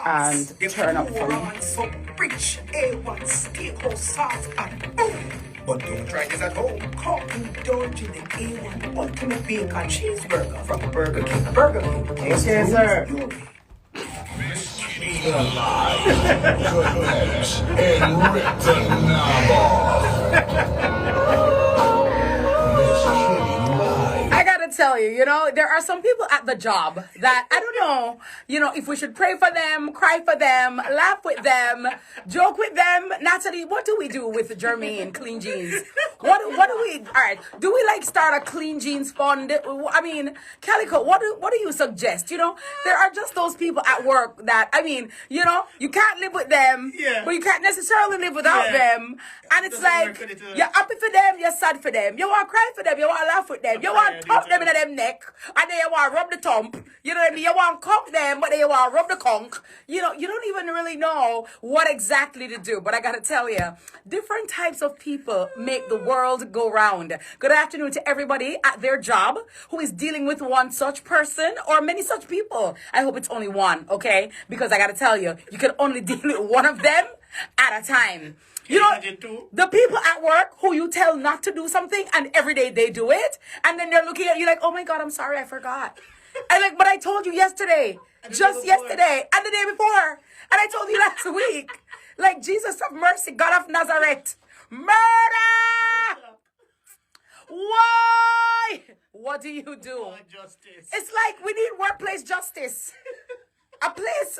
and turn up for me. So rich, A1 steakhouse sauce and boom. But don't try this at home. Come indulge in the A1 ultimate bacon cheeseburger from Burger King. Burger King. Okay, sir. Alive, Courage, and Rectanable. Miss Kitty Live. I gotta tell you, you know, there are some people at the job that I don't know, you know, if we should pray for them, cry for them, laugh with them, joke with them. Natalie, what do we do with Jermaine Clean Jeans? What do we? All right, do we like start a Clean Jeans fund? I mean, Calico, what do you suggest? You know, there are just those people at work that I mean, you know, you can't live with them, but you can't necessarily live without them, and it's like you're happy for them, you're sad for them, you want to cry for them, you want to laugh with them, you want to thump them in them neck, and then you want to rub the thump. You know what I mean? You want to conk them, but then you want to rub the conk. You know, you don't even really know what exactly to do. But I gotta tell you, different types of people make the world go round. Good afternoon to everybody at their job who is dealing with one such person or many such people. I hope it's only one, okay? Because I gotta tell you, you can only deal with one of them at a time. You know, the people at work who you tell not to do something and every day they do it, and then they're looking at you like, oh my God, I'm sorry, I forgot. And like, but I told you yesterday, just yesterday, and the day before, and I told you last week. Like, Jesus of mercy, God of Nazareth, murder! Why? What do you do? Justice. It's like we need workplace justice. A place,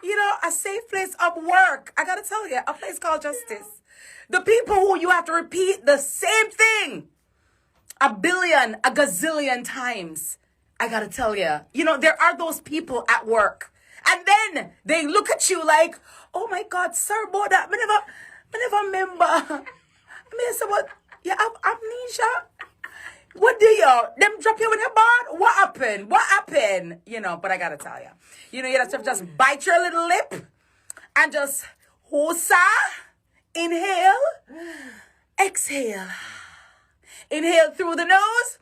you know, a safe place of work. I gotta tell you, a place called justice. The people who you have to repeat the same thing a billion, a gazillion times. I gotta tell you, you know, there are those people at work. And then they look at you like, oh my God, sir, boy, that I never remember. I mean, so what, you have amnesia? What do you, them drop you in your barn? What happened? What happened? You know, but I gotta tell you, you know, you have to just bite your little lip and just whosa, inhale, exhale. Inhale through the nose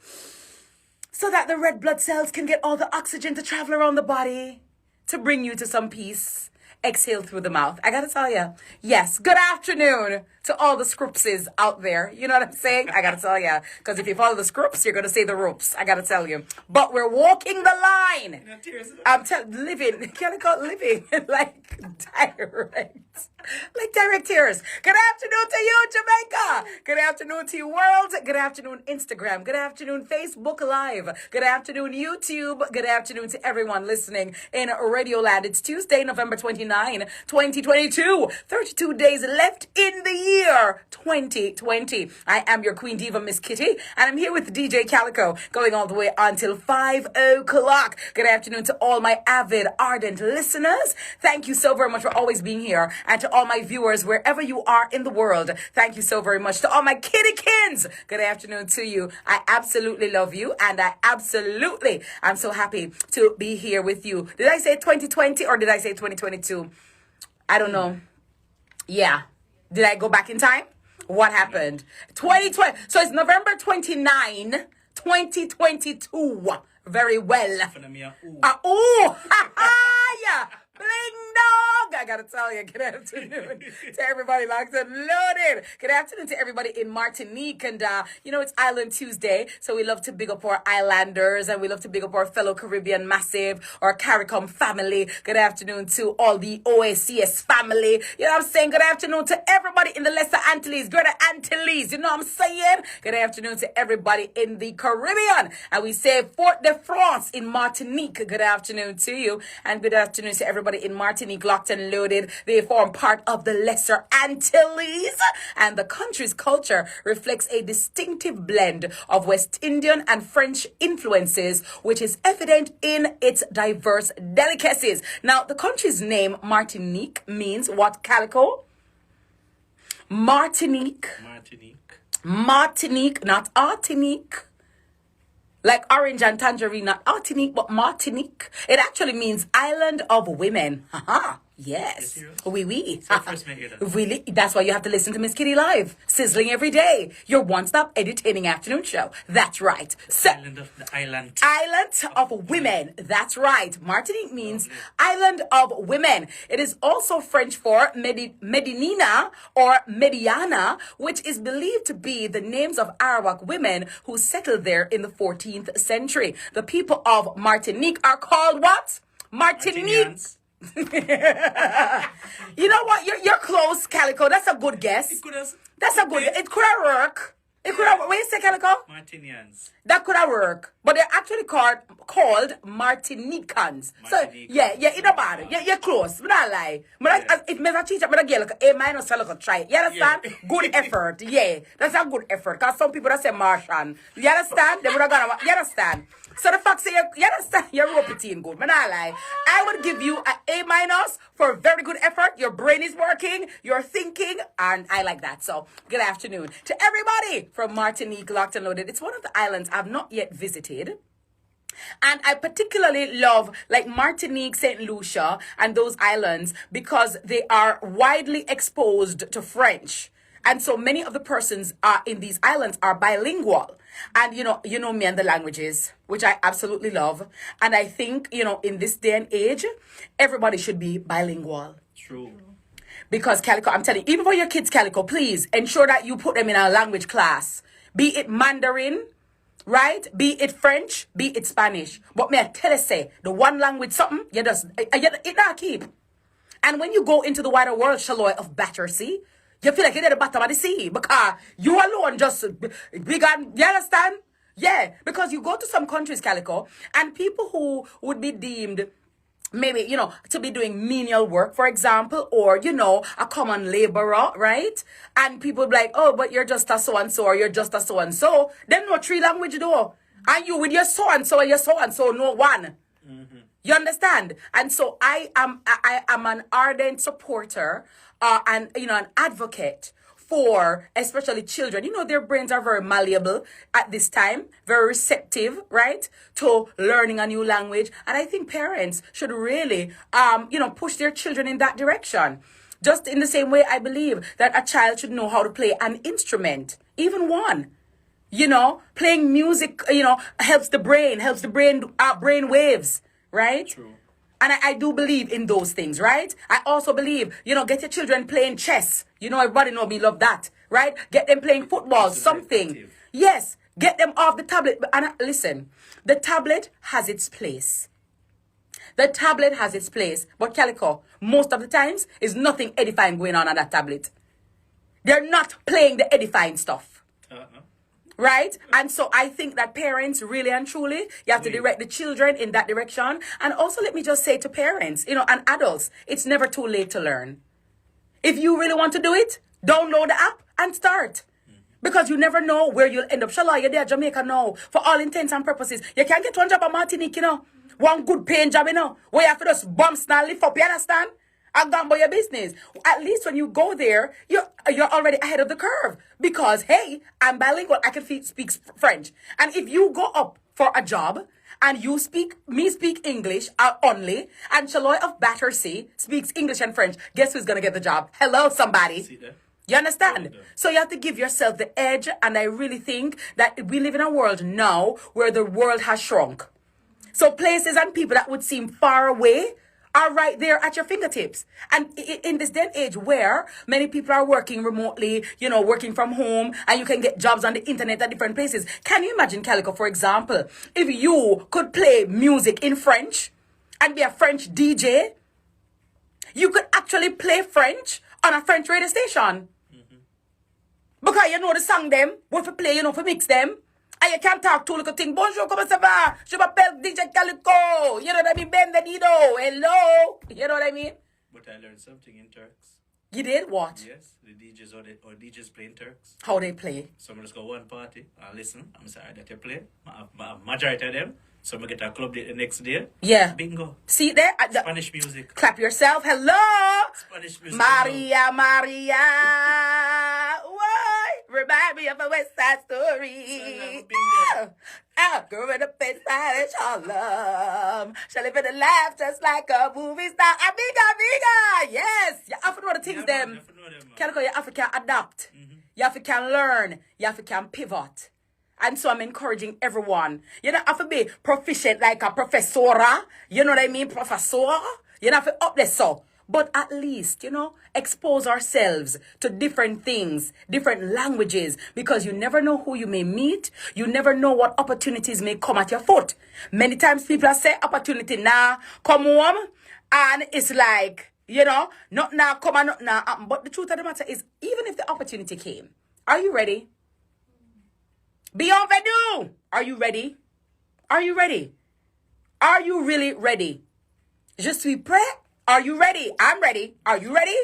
so that the red blood cells can get all the oxygen to travel around the body to bring you to some peace. Exhale through the mouth. I gotta tell you, yes, good afternoon to all the scriptses out there. You know what I'm saying? I gotta tell you, because if you follow the scripts, you're gonna say the ropes. I gotta tell you. But we're walking the line. I'm living, can I call it living like direct tears. Good afternoon to you, Jamaica. Good afternoon to you, world. Good afternoon, Instagram. Good afternoon, Facebook Live. Good afternoon, YouTube. Good afternoon to everyone listening in Radio Land. It's Tuesday, November 29, 2022. 32 days left in the year 2020. I am your Queen Diva, Miss Kitty, and I'm here with DJ Calico, going all the way until 5 o'clock. Good afternoon to all my avid, ardent listeners. Thank you so very much for always being here. And to all my viewers, wherever you are in the world, thank you so very much. To all my kittykins, good afternoon to you. I absolutely love you, and I'm so happy to be here with you. Did I say 2020 or did I say 2022? I don't know. Yeah. Did I go back in time? What happened? 2020. So it's November 29, 2022. Very well. Yeah. Bling dog. I gotta tell you, good afternoon to everybody locked and loaded. Good afternoon to everybody in Martinique. And, you know, it's Island Tuesday. So we love to big up our islanders and we love to big up our fellow Caribbean massive, our CARICOM family. Good afternoon to all the OACS family. You know what I'm saying? Good afternoon to everybody in the Lesser Antilles, Greater Antilles. You know what I'm saying? Good afternoon to everybody in the Caribbean. And we say Fort de France in Martinique. Good afternoon to you. And good afternoon to everybody in Martinique, locked and loaded. They form part of the Lesser Antilles, and the country's culture reflects a distinctive blend of West Indian and French influences, which is evident in its diverse delicacies. Now, the country's name, Martinique, means what, Calico? Martinique, not Artinique. Like orange and tangerine, not Martinique, but Martinique. It actually means island of women. Haha. Yes. serious? Oui, oui. So first make it. Really? That's why you have to listen to Miss Kitty live. Sizzling every day. Your one-stop entertaining afternoon show. That's right. So, The island. Island of Women. That's right. Martinique means Island of Women. It is also French for Medinina or Mediana, which is believed to be the names of Arawak women who settled there in the 14th century. The people of Martinique are called what? Martinique. Martinians. You know what? You're close, Calico. That's a good guess. It could have. That's a good. It could have worked. It could have. What you say, Calico? Martinians. That could have worked, but they're actually called Martinicans. So Martinicans. yeah, it don't matter. You're close. I'm not lie. But if me as a teacher, but again, like A minus, like try it. You understand? Yeah. Good effort. Yeah, that's a good effort. Cause some people that say Martian. You understand? They would have gonna. You understand? So the fact say you understand, you're repeating good. But not lie. I would give you an A minus for very good effort. Your brain is working. You're thinking, and I like that. So good afternoon to everybody from Martinique, locked and loaded. It's one of the islands I've not yet visited. And I particularly love like Martinique, St. Lucia, and those islands because they are widely exposed to French. And so many of the persons in these islands are bilingual. And you know me and the languages, which I absolutely love. And I think, in this day and age, everybody should be bilingual. True. Because Calico, I'm telling you, even for your kids, Calico, please ensure that you put them in a language class. Be it Mandarin, right? Be it French, be it Spanish. But may I tell you, say, the one language something, it not keep. And when you go into the wider world, Shaloy, of Battersea, you feel like you're at the bottom of the sea because you alone just began, you understand? Yeah, because you go to some countries, Calico, and people who would be deemed maybe, to be doing menial work, for example, or, a common laborer, right? And people be like, oh, but you're just a so-and-so, or you're just a so-and-so. Then no three language though. And you with your so-and-so and your so-and-so, no one. Mm-hmm. You understand? And so I am an ardent supporter and, an advocate for especially children. Their brains are very malleable at this time, very receptive, right, to learning a new language. And I think parents should really, push their children in that direction. Just in the same way, I believe that a child should know how to play an instrument, even one. Playing music, helps the brain waves, right? True. And I do believe in those things, right? I also believe, get your children playing chess. Everybody know me love that, right? Get them playing football, something. effective. Yes, get them off the tablet. And listen, the tablet has its place. The tablet has its place. But Calico, most of the times, is nothing edifying going on that tablet. They're not playing the edifying stuff. Right? And so I think that parents really and truly, you have to direct the children in that direction. And also let me just say to parents, and adults, it's never too late to learn. If you really want to do it, download the app and start. Because you never know where you'll end up. Shala, you're there at Jamaica now. For all intents and purposes. You can't get one job at Martinique, One good paying job, where you have to just bump and lift up, you understand? I've gone by your business. At least when you go there, you're already ahead of the curve. Because, hey, I'm bilingual. I can speak French. And if you go up for a job and you speak English only, and Shaloy of Battersea speaks English and French, guess who's going to get the job? Hello, somebody. See that? You understand? So you have to give yourself the edge. And I really think that we live in a world now where the world has shrunk. So places and people that would seem far away are right there at your fingertips. And in this day and age where many people are working remotely, working from home, and you can get jobs on the internet at different places. Can you imagine, Calico, for example, if you could play music in French and be a French DJ? You could actually play French on a French radio station. Mm-hmm. Because you know the song them, what for play, for mix them. And you can't talk to little thing. Bonjour, comment ça va? Je m'appelle DJ Calico. You know what I mean? Benvenido. Hello. You know what I mean? But I learned something in Turks. You did what? Yes, the DJs or DJs playing Turks. How they play? So I'm just go one party and listen. I'm sorry that you play. Majority of them. So I'm get a club the next day. Yeah. Bingo. See there? Spanish music. Clap yourself. Hello. Spanish music. Maria. Why? Remind me of a West Side Story. Bingo. I grew in a place by Harlem. Shall live in the laugh just like a movie star. Amiga, amiga. Yes. You have to know the things them. Calico, you have to can adapt. You have to can learn. You have to can pivot. And so I'm encouraging everyone. You don't have to be proficient like a professora. You know what I mean? Professor. You don't have to up there so. But at least, expose ourselves to different things, different languages, because you never know who you may meet. You never know what opportunities may come at your foot. Many times people say opportunity now, come home, and it's like, not now, come on, not now. But the truth of the matter is, even if the opportunity came, are you ready? Bienvenue! Are you ready? Are you ready? Are you really ready? Je suis prêt? Are you ready? I'm ready. Are you ready?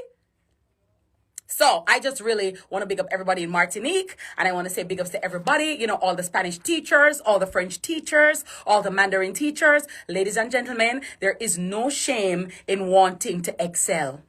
So I just really want to big up everybody in Martinique. And I want to say big ups to everybody, all the Spanish teachers, all the French teachers, all the Mandarin teachers. Ladies and gentlemen, there is no shame in wanting to excel.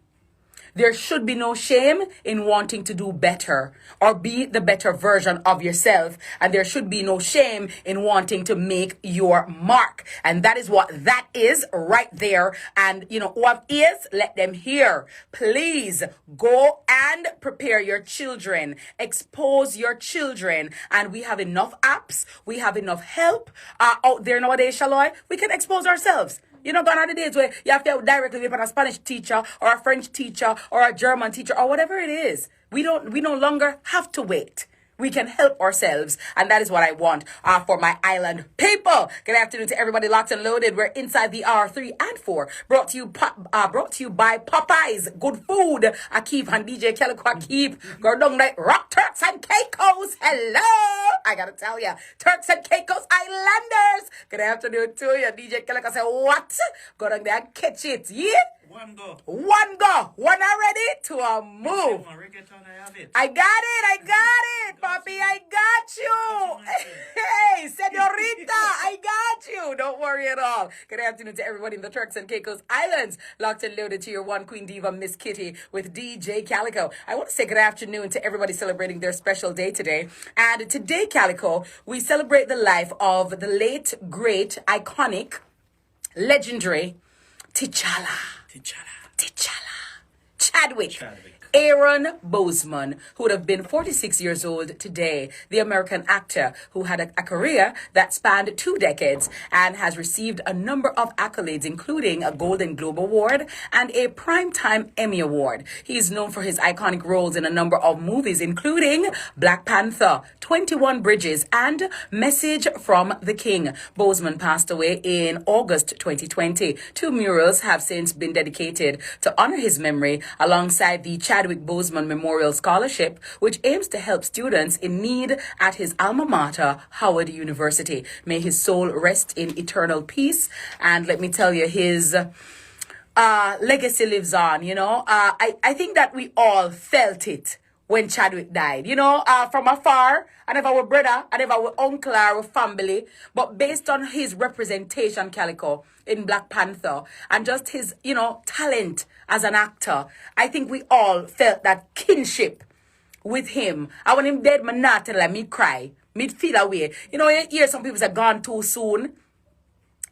There should be no shame in wanting to do better or be the better version of yourself. And there should be no shame in wanting to make your mark. And that is what that is right there. And, who have ears, let them hear. Please go and prepare your children. Expose your children. And we have enough apps. We have enough help out there nowadays, Shaloy. We can expose ourselves. Gone are the days where you have to directly with a Spanish teacher or a French teacher or a German teacher or whatever it is. We no longer have to wait. We can help ourselves. And that is what I want for my island people. Good afternoon to everybody locked and loaded. We're inside the hour 3 and 4. Brought to you by Popeyes. Good food. Akif and DJ Calico Akif. Gordon Night Rock Turks and Caicos. Hello. I gotta tell you. Turks and Caicos Islanders. Good afternoon to you. DJ Calico said, what? Go down there and catch it. Yeah? One go. One go. One already to a move. I got it, Papi. I got you. Hey, senorita, I got you. Don't worry at all. Good afternoon to everybody in the Turks and Caicos Islands. Locked and loaded to your one queen diva, Miss Kitty, with DJ Calico. I want to say good afternoon to everybody celebrating their special day today. And today, Calico, we celebrate the life of the late, great, iconic, legendary T'Challa. Chadwick. Aaron Boseman, who would have been 46 years old today, the American actor who had a career that spanned 2 decades and has received a number of accolades, including a Golden Globe Award and a Primetime Emmy Award. He is known for his iconic roles in a number of movies, including Black Panther, 21 Bridges, and Message from the King. Boseman passed away in August 2020. 2 murals have since been dedicated to honor his memory alongside the Chadwick Boseman Memorial Scholarship, which aims to help students in need at his alma mater, Howard University. May his soul rest in eternal peace. And let me tell you, his legacy lives on. I think that we all felt it when Chadwick died. From afar, and if our brother, and if our uncle or our family, but based on his representation, Calico, in Black Panther, and just his, talent as an actor, I think we all felt that kinship with him. And when him dead, man not tell me cry. Me feel away. You hear some people say gone too soon.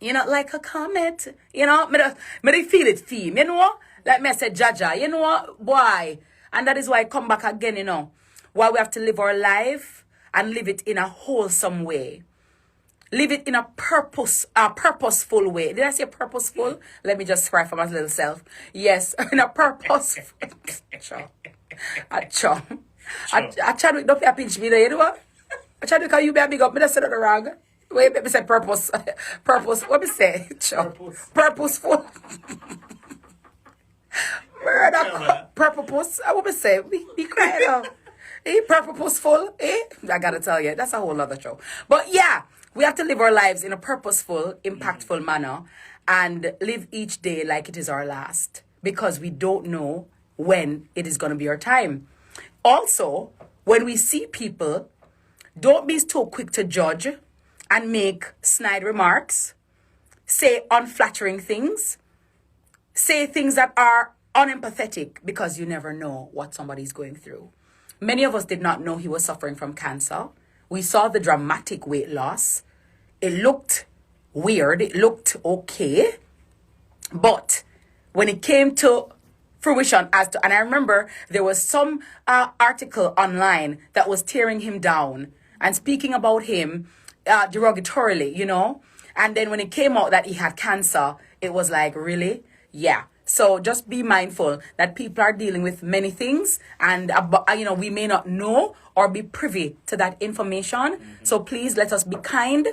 Like a comet. Me feel it feel. Like me I said, Jaja, why? And that is why I come back again, why we have to live our life and live it in a wholesome way. Live it in a purposeful way. Did I say purposeful? Let me just cry for my little self. Yes, in a purposeful. I Chadwick, don't pay pinch me there, you know what? Chadwick, can you be a big up? Me just said it wrong. Wait, me say purpose. Purpose. What me say? Purposeful. Murder. Purpose. I want to say. Be quiet now. Purposeful. I gotta tell you, that's a whole other show. But yeah. We have to live our lives in a purposeful, impactful manner and live each day like it is our last, because we don't know when it is going to be our time. Also, when we see people, don't be so quick to judge and make snide remarks, say unflattering things, say things that are unempathetic, because you never know what somebody's going through. Many of us did not know he was suffering from cancer. We saw the dramatic weight loss. it looked weird. It looked okay. But when it came to fruition and I remember there was some article online that was tearing him down and speaking about him derogatorily, and then when it came out that he had cancer, it was like, really? Yeah. So just be mindful that people are dealing with many things and we may not know or be privy to that information. So please let us be kind.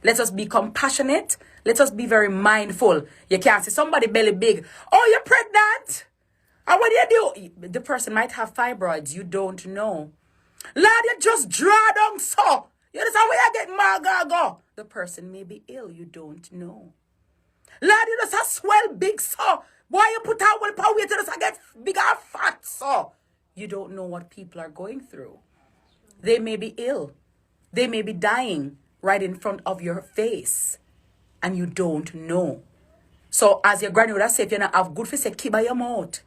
Let us be compassionate. Let us be very mindful. You can't say somebody belly big. Oh, you're pregnant? And what do you do? The person might have fibroids. You don't know. Lord, you just draw down so. You understand where you get magago? The person may be ill. You don't know. Lord, you just have swell big so. Why you put out well power to just get bigger fat so? You don't know what people are going through. They may be ill. They may be dying right in front of your face. And you don't know. So as your granny would have said, if you not have good face, say, keep your mouth.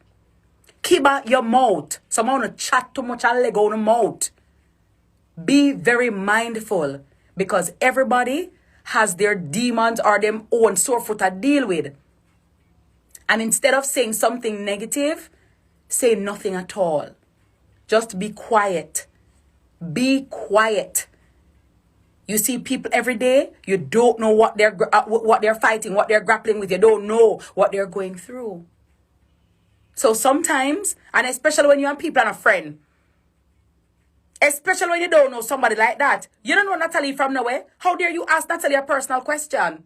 Keep your mouth. Someone want to chat too much and leg on the mouth. Be very mindful because everybody has their demons or them own sore foot to deal with. And instead of saying something negative, say nothing at all. Just be quiet. Be quiet. You see people every day, you don't know what they're fighting, what they're grappling with. You don't know what they're going through. So sometimes, and especially when you and people are a friend, especially when you don't know somebody like that, you don't know Natalie from nowhere. How dare you ask Natalie a personal question?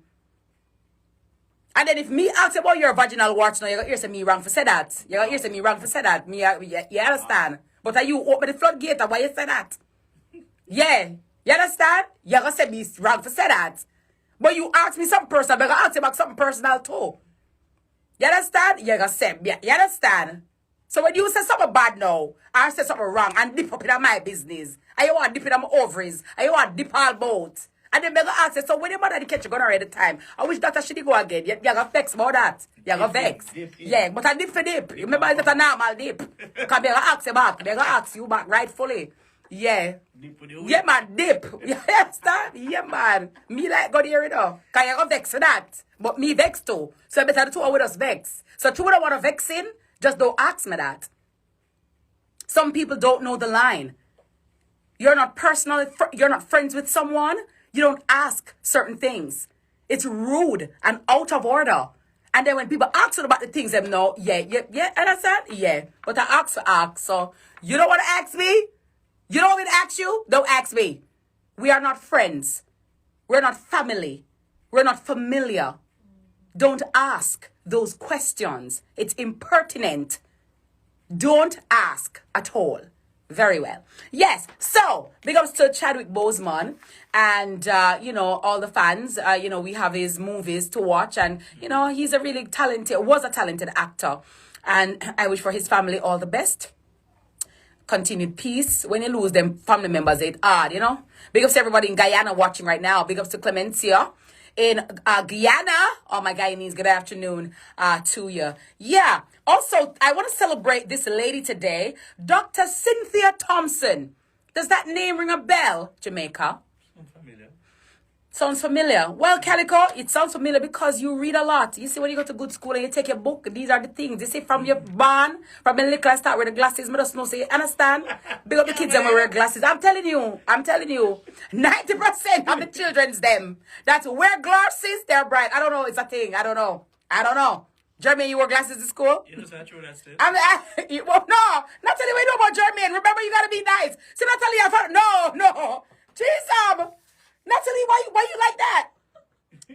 And then if me ask about your vaginal warts, now you're going to hear me wrong for say that. You're going to hear me wrong for say that. You understand? But are you open the floodgate why you say that? Yeah. You understand? You're going to say me wrong for say that. But you ask me something personal, but I'm going to ask you about something personal too. You understand? You're going to say, yeah, you understand? So when you say something bad now, I say something wrong and dip up in my business, and you want to dip in my ovaries, and you want to dip all both. And then I'm going to ask you, so when your mother catch you gonna at the time, I wish that she did go again. You're going to vex about that. You're going to vex. Yeah, but I dip for dip. Remember, it's not a normal dip. Because I'm going to ask you back. I'm going to ask you back rightfully. Yeah. Yeah, man, dip. You understand? Yeah, man. Me like God here, Because you're going to vex for that. But me vex too. So better the two are with us vex. So two don't want to vex in, just don't ask me that. Some people don't know the line. You're not you're not friends with someone. You don't ask certain things. It's rude and out of order. And then when people ask you about the things, them know, yeah, understand? Yeah. But I ask. So you don't want to ask me? You don't want me to ask you? Don't ask me. We are not friends. We're not family. We're not familiar. Don't ask those questions. It's impertinent. Don't ask at all. Very well. Yes. So, big ups to Chadwick Boseman and, all the fans. We have his movies to watch and, he's was a talented actor. And I wish for his family all the best. Continued peace. When you lose them family members, it's hard, Big ups to everybody in Guyana watching right now. Big ups to Clemencia in Guyana. Oh, my Guyanese, good afternoon to you. Yeah. Also, I want to celebrate this lady today, Dr. Cynthia Thompson. Does that name ring a bell, Jamaica? Sounds familiar. Well, Calico, it sounds familiar because you read a lot. You see, when you go to good school and you take your book, these are the things. You see, from your barn, from the little I start with the glasses, I just know, so you understand? Big up the kids that wear glasses. I'm telling you, 90% of the children's them that wear glasses, they're bright. I don't know, it's a thing. I don't know. Jermaine, you wear glasses to school? You know, so true, that's it. No, Natalie, we know about Jermaine. Remember, you gotta be nice. See, Natalie, I thought, no. Jeez, Natalie, why you like that?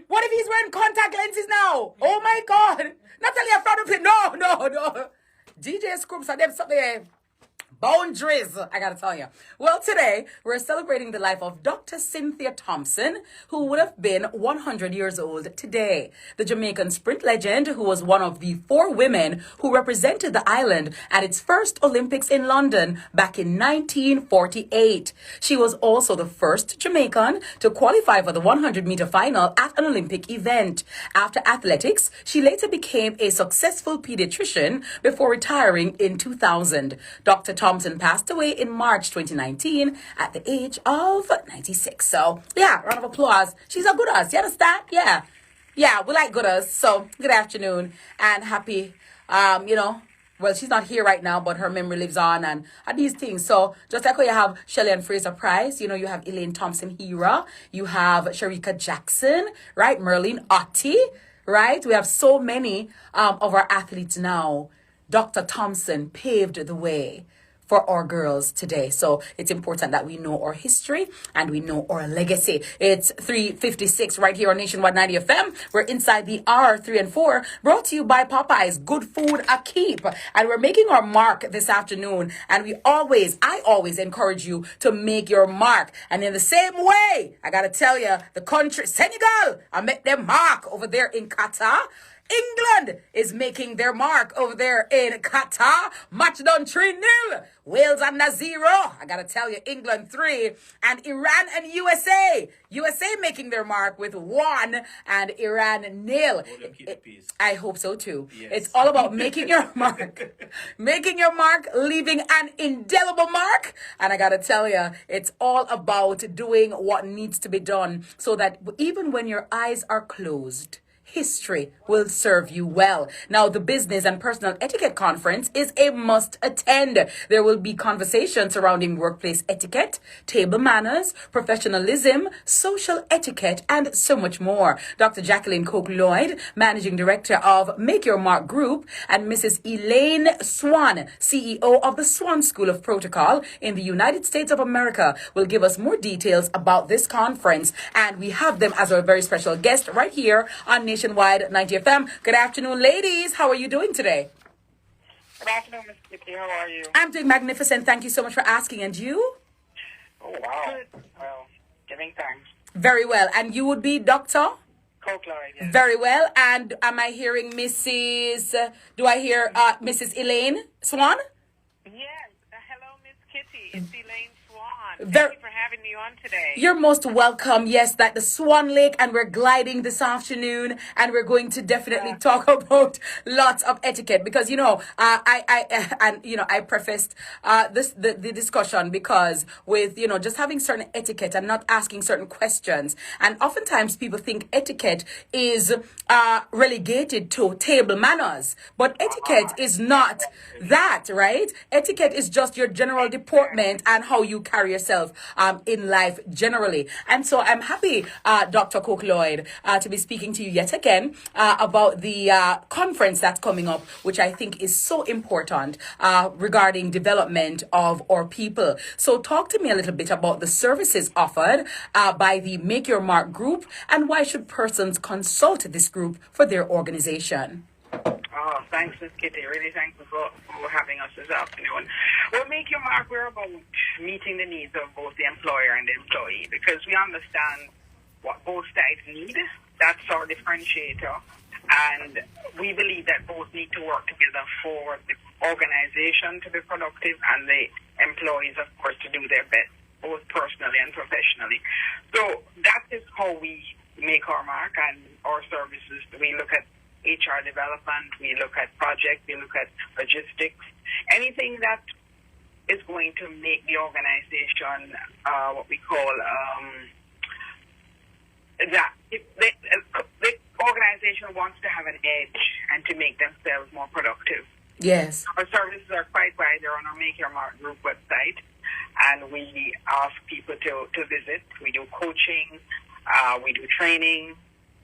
What if he's wearing contact lenses now? Oh my God. Natalie, I found him. No. DJ Scoops and them something. Boundaries, I gotta tell you. Well, today we're celebrating the life of Dr. Cynthia Thompson, who would have been 100 years old today. The Jamaican sprint legend, who was one of the 4 women who represented the island at its first Olympics in London back in 1948. She was also the first Jamaican to qualify for the 100-meter final at an Olympic event. After athletics, she later became a successful pediatrician before retiring in 2000. Dr. Thompson Thompson passed away in March 2019 at the age of 96. So, yeah, round of applause. She's a good us. You understand? Yeah. Yeah, we like good us. So, good afternoon and happy, well, she's not here right now, but her memory lives on and these things. So just like how you have Shelley and Fraser Price, you have Elaine Thompson-Hira, you have Sharika Jackson, right? Merlene Otti, right? We have so many of our athletes now. Dr. Thompson paved the way for our girls today. So it's important that we know our history and we know our legacy. It's 3:56 right here on Nationwide 90 FM. We're inside the hour 3 and 4, brought to you by Popeyes. Good food a keep. And we're making our mark this afternoon. And I always encourage you to make your mark. And in the same way, I gotta tell you, the country, Senegal, I met them mark over there in Qatar. England is making their mark over there in Qatar. Match done 3-0. Wales under 0. I gotta tell you, England 3. And Iran and USA. USA making their mark with 1 and Iran 0. I hope so too. Yes. It's all about making your mark. Making your mark, leaving an indelible mark. And I gotta tell you, it's all about doing what needs to be done so that even when your eyes are closed, history will serve you well. Now, the Business and Personal Etiquette Conference is a must attend. There will be conversations surrounding workplace etiquette, table manners, professionalism, social etiquette, and so much more. Dr. Jacqueline Coke-Lloyd, Managing Director of Make Your Mark Group, and Mrs. Elaine Swan, CEO of the Swan School of Protocol in the United States of America, will give us more details about this conference. And we have them as our very special guest right here on Nationwide 90 FM. Good afternoon, ladies. How are you doing today? Good afternoon, Ms. Kitty. How are you? I'm doing magnificent. Thank you so much for asking. And you? Oh, wow. Good. Well, giving thanks. Very well. And you would be Dr.? Coke-Lloyd, yes. Very well. And am I hearing Mrs. Do I hear Mrs. Elaine Swan? Yes. Hello, Miss Kitty. It's Elaine Swan. Very- Thank you for having me on today. You're most welcome. Yes, that the Swan Lake, and we're gliding this afternoon, and we're going to definitely talk about lots of etiquette because I prefaced the discussion because with just having certain etiquette and not asking certain questions, and oftentimes people think etiquette is relegated to table manners, but etiquette is not that, right? Etiquette is just your general deportment and how you carry yourself in life generally. And so I'm happy, Dr. Coke-Lloyd, to be speaking to you yet again about the conference that's coming up, which I think is so important regarding development of our people. So talk to me a little bit about the services offered by the Make Your Mark group and why should persons consult this group for their organization? Oh, thanks, Miss Kitty. Really thankful for having us this afternoon. Well, Make Your Mark, we're about meeting the needs of both the employer and the employee because we understand what both sides need. That's our differentiator. And we believe that both need to work together for the organization to be productive and the employees, of course, to do their best, both personally and professionally. So that is how we make our mark and our services. We look at HR development, we look at projects, we look at logistics, anything that is going to make the organization what we call that if the organization wants to have an edge and to make themselves more productive. Yes. Our services are quite wide. They're on our Make Your Mark group website, and we ask people to visit. We do coaching, we do training.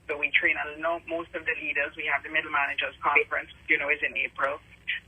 So we train most of the leaders. We have the Middle Managers Conference, is in April.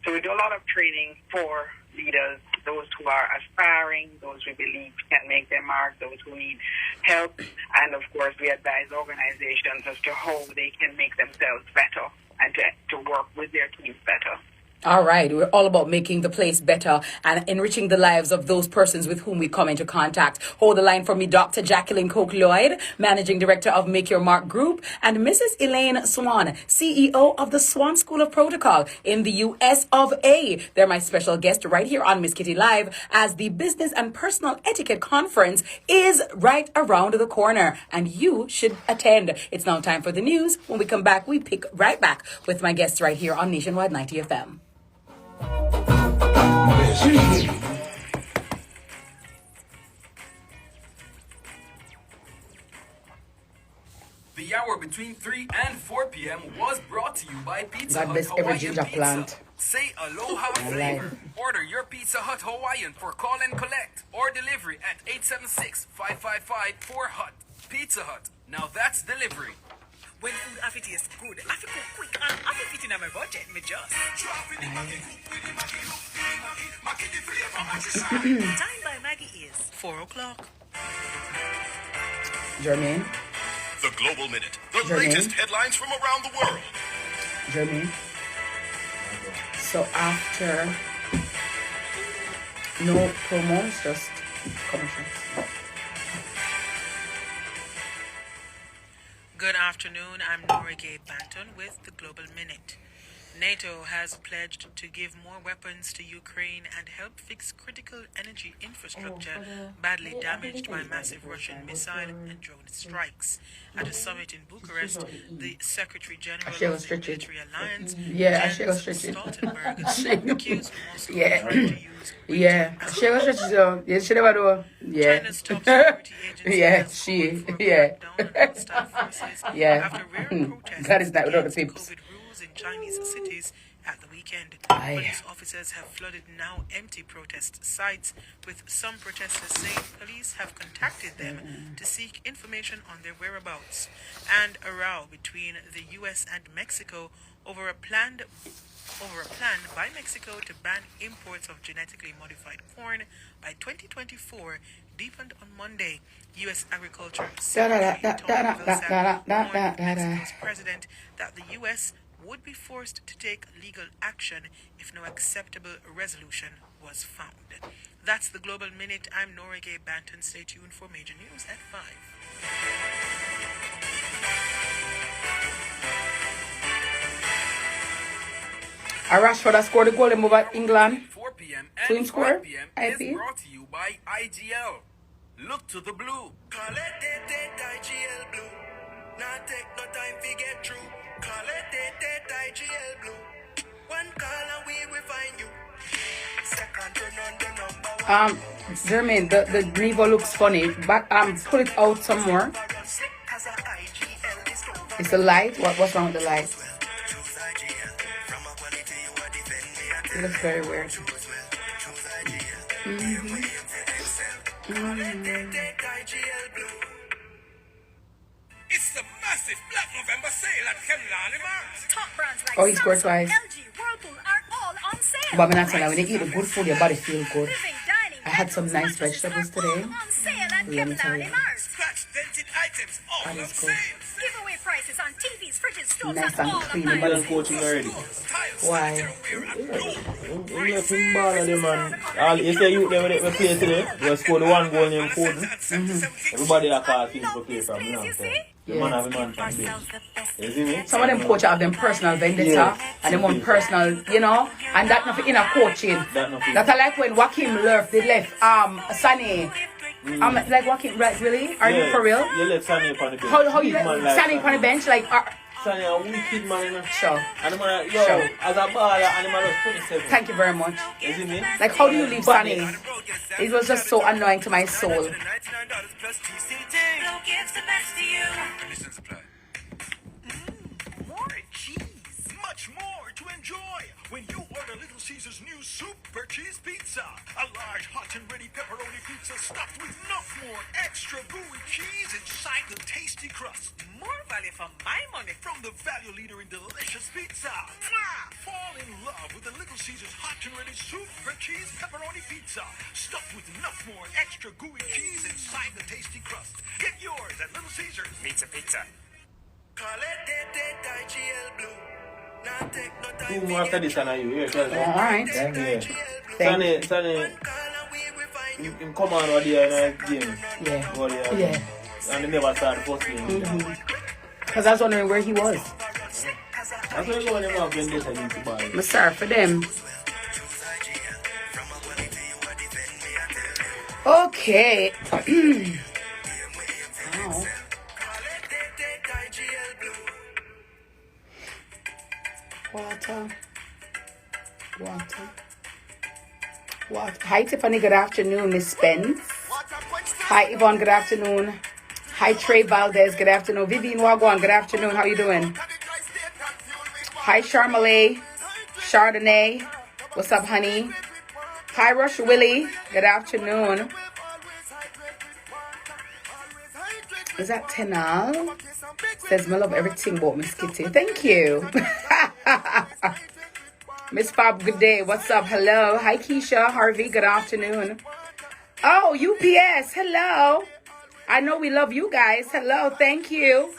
So we do a lot of training for leaders, those who are aspiring, those we believe can make their mark, those who need help. And, of course, we advise organizations as to how they can make themselves better and to work with their teams better. All right. We're all about making the place better and enriching the lives of those persons with whom we come into contact. Hold the line for me, Dr. Jacqueline Coke-Lloyd, Managing Director of Make Your Mark Group, and Mrs. Elaine Swan, CEO of the Swan School of Protocol in the US of A. They're my special guest right here on Miss Kitty Live as the Business and Personal Etiquette Conference is right around the corner and you should attend. It's now time for the news. When we come back, we pick right back with my guests right here on Nationwide 90 FM. Miss Kitty. between 3 and 4 p.m. was brought to you by Pizza God Hut bless every Hawaiian ginger Pizza. plant. Say aloha flavor. Order your Pizza Hut Hawaiian for call and collect or delivery at 876-555-4HUT. Pizza Hut. Now that's delivery. When food have it is good, I feel cook quick and I feel fit in my budget, me just. Time by Maggie is 4 o'clock. Jermaine, The Global Minute. The Jermaine? latest headlines from around the world. Jermaine. So after no promos, just commercials. Good afternoon. I'm Nora Gay Banton with the Global Minute. NATO has pledged to give more weapons to Ukraine and help fix critical energy infrastructure badly damaged by massive Russian missile and drone strikes. At a summit in Bucharest, the Secretary General of the Military Alliance, Jens Stoltenberg, accused Moscow of trying to use China's top security agency has called for crackdown on hostile forces after rare protests That is not without the against pips. COVID rules in Chinese cities at the weekend. Aye. Police officers have flooded now empty protest sites, with some protesters saying police have contacted them to seek information on their whereabouts. And a row between the US and Mexico over a plan by Mexico to ban imports of genetically modified corn by 2024 deepened on Monday. U.S. Agriculture Secretary Tony Vilsack warned Mexico's president that the U.S. would be forced to take legal action if no acceptable resolution was found. That's the Global Minute. I'm Nora Gay Banton. Stay tuned for major news at 5. Rashford has scored a goal in over England. 4 p.m. Twin and score, 5 p.m. IP. is brought to you by IGL. Look to the blue. Call it IGL Blue. Not take no time to get through. Call it IGL Blue. One call and we will find you. Second turn on the number one. Jermaine, the Revo looks funny. But pull it out some more. It's the light. What's wrong with the light? It looks very weird. It's the massive Black November sale at Kemlani Mart. Top brands like Oh, he scored Samsung, twice. LG, Whirlpool are all on sale. But I'm not saying that when you eat the good food, your body feels good. Living, dining, I had some bedrooms, nice mattresses vegetables are today. all on sale at Let me tell you. Kemlani Mart. Scratch dented items all That on is sale. good. Giveaway prices on TVs, fridges, stoves, Nice and and all clean. appliances. Coaching already. Why? You left him ball of them, man. All you say you never let me play today. You scored one goal named Foden. Everybody that call things to play from, you know what I'm saying? The man have a man from bench. You see me? Some of them coach have them personal vendetta and them own personal, and that nothing in a coaching. That's like when Joachim left, they left Sunny. Like Joachim, right? Really? Are you for real? You left Sunny upon the bench. How you Big man let Sunny on the bench? Like, Sunny a wicked man, you know. sure. And the man, Sure. as a baller, and the man was 27. Thank you very much. You see me? Like, how do you leave Sunny? It was just so annoying to my soul. Blue gives the best to you. Conditions apply. More cheese. Much more to enjoy when you order Little Caesar's new Super Cheese Pizza. A large, hot and ready pepperoni pizza stuffed with enough more extra gooey cheese inside the tasty crust. More value for my money from the value leader in delicious pizza. Mwah! Fall in love with the Little Caesar's hot and ready Super Cheese Pepperoni Pizza. Stuffed with enough more extra gooey cheese inside the tasty crust. Get yours at Little Caesar's. Pizza. Call it IGL Blue. Not take no time 2 more after this, and you hear it. Alright. Yeah. Thank Sunny, him come on over there in a game. Yeah. Over there. Yeah. And he never started the first game. Because I was wondering where he was. That's why you go and him have vendetta against the ball. I'm sorry for them. Okay. Ow. Water. Hi Tiffany, good afternoon. Miss Spence. Hi Yvonne, good afternoon. Hi, Trey Valdez. Good afternoon. Vivian Wagwan. Good afternoon. How you doing? Hi, Charmalee. Chardonnay. What's up, honey? Hi, Rush Willie. Good afternoon. Is that Tenal? Says, I love everything about Miss Kitty. Thank you. Miss Fab, good day. What's up? Hello. Hi, Keisha. Harvey, good afternoon. Oh, UPS. Hello. I know we love you guys. Hello. Thank you.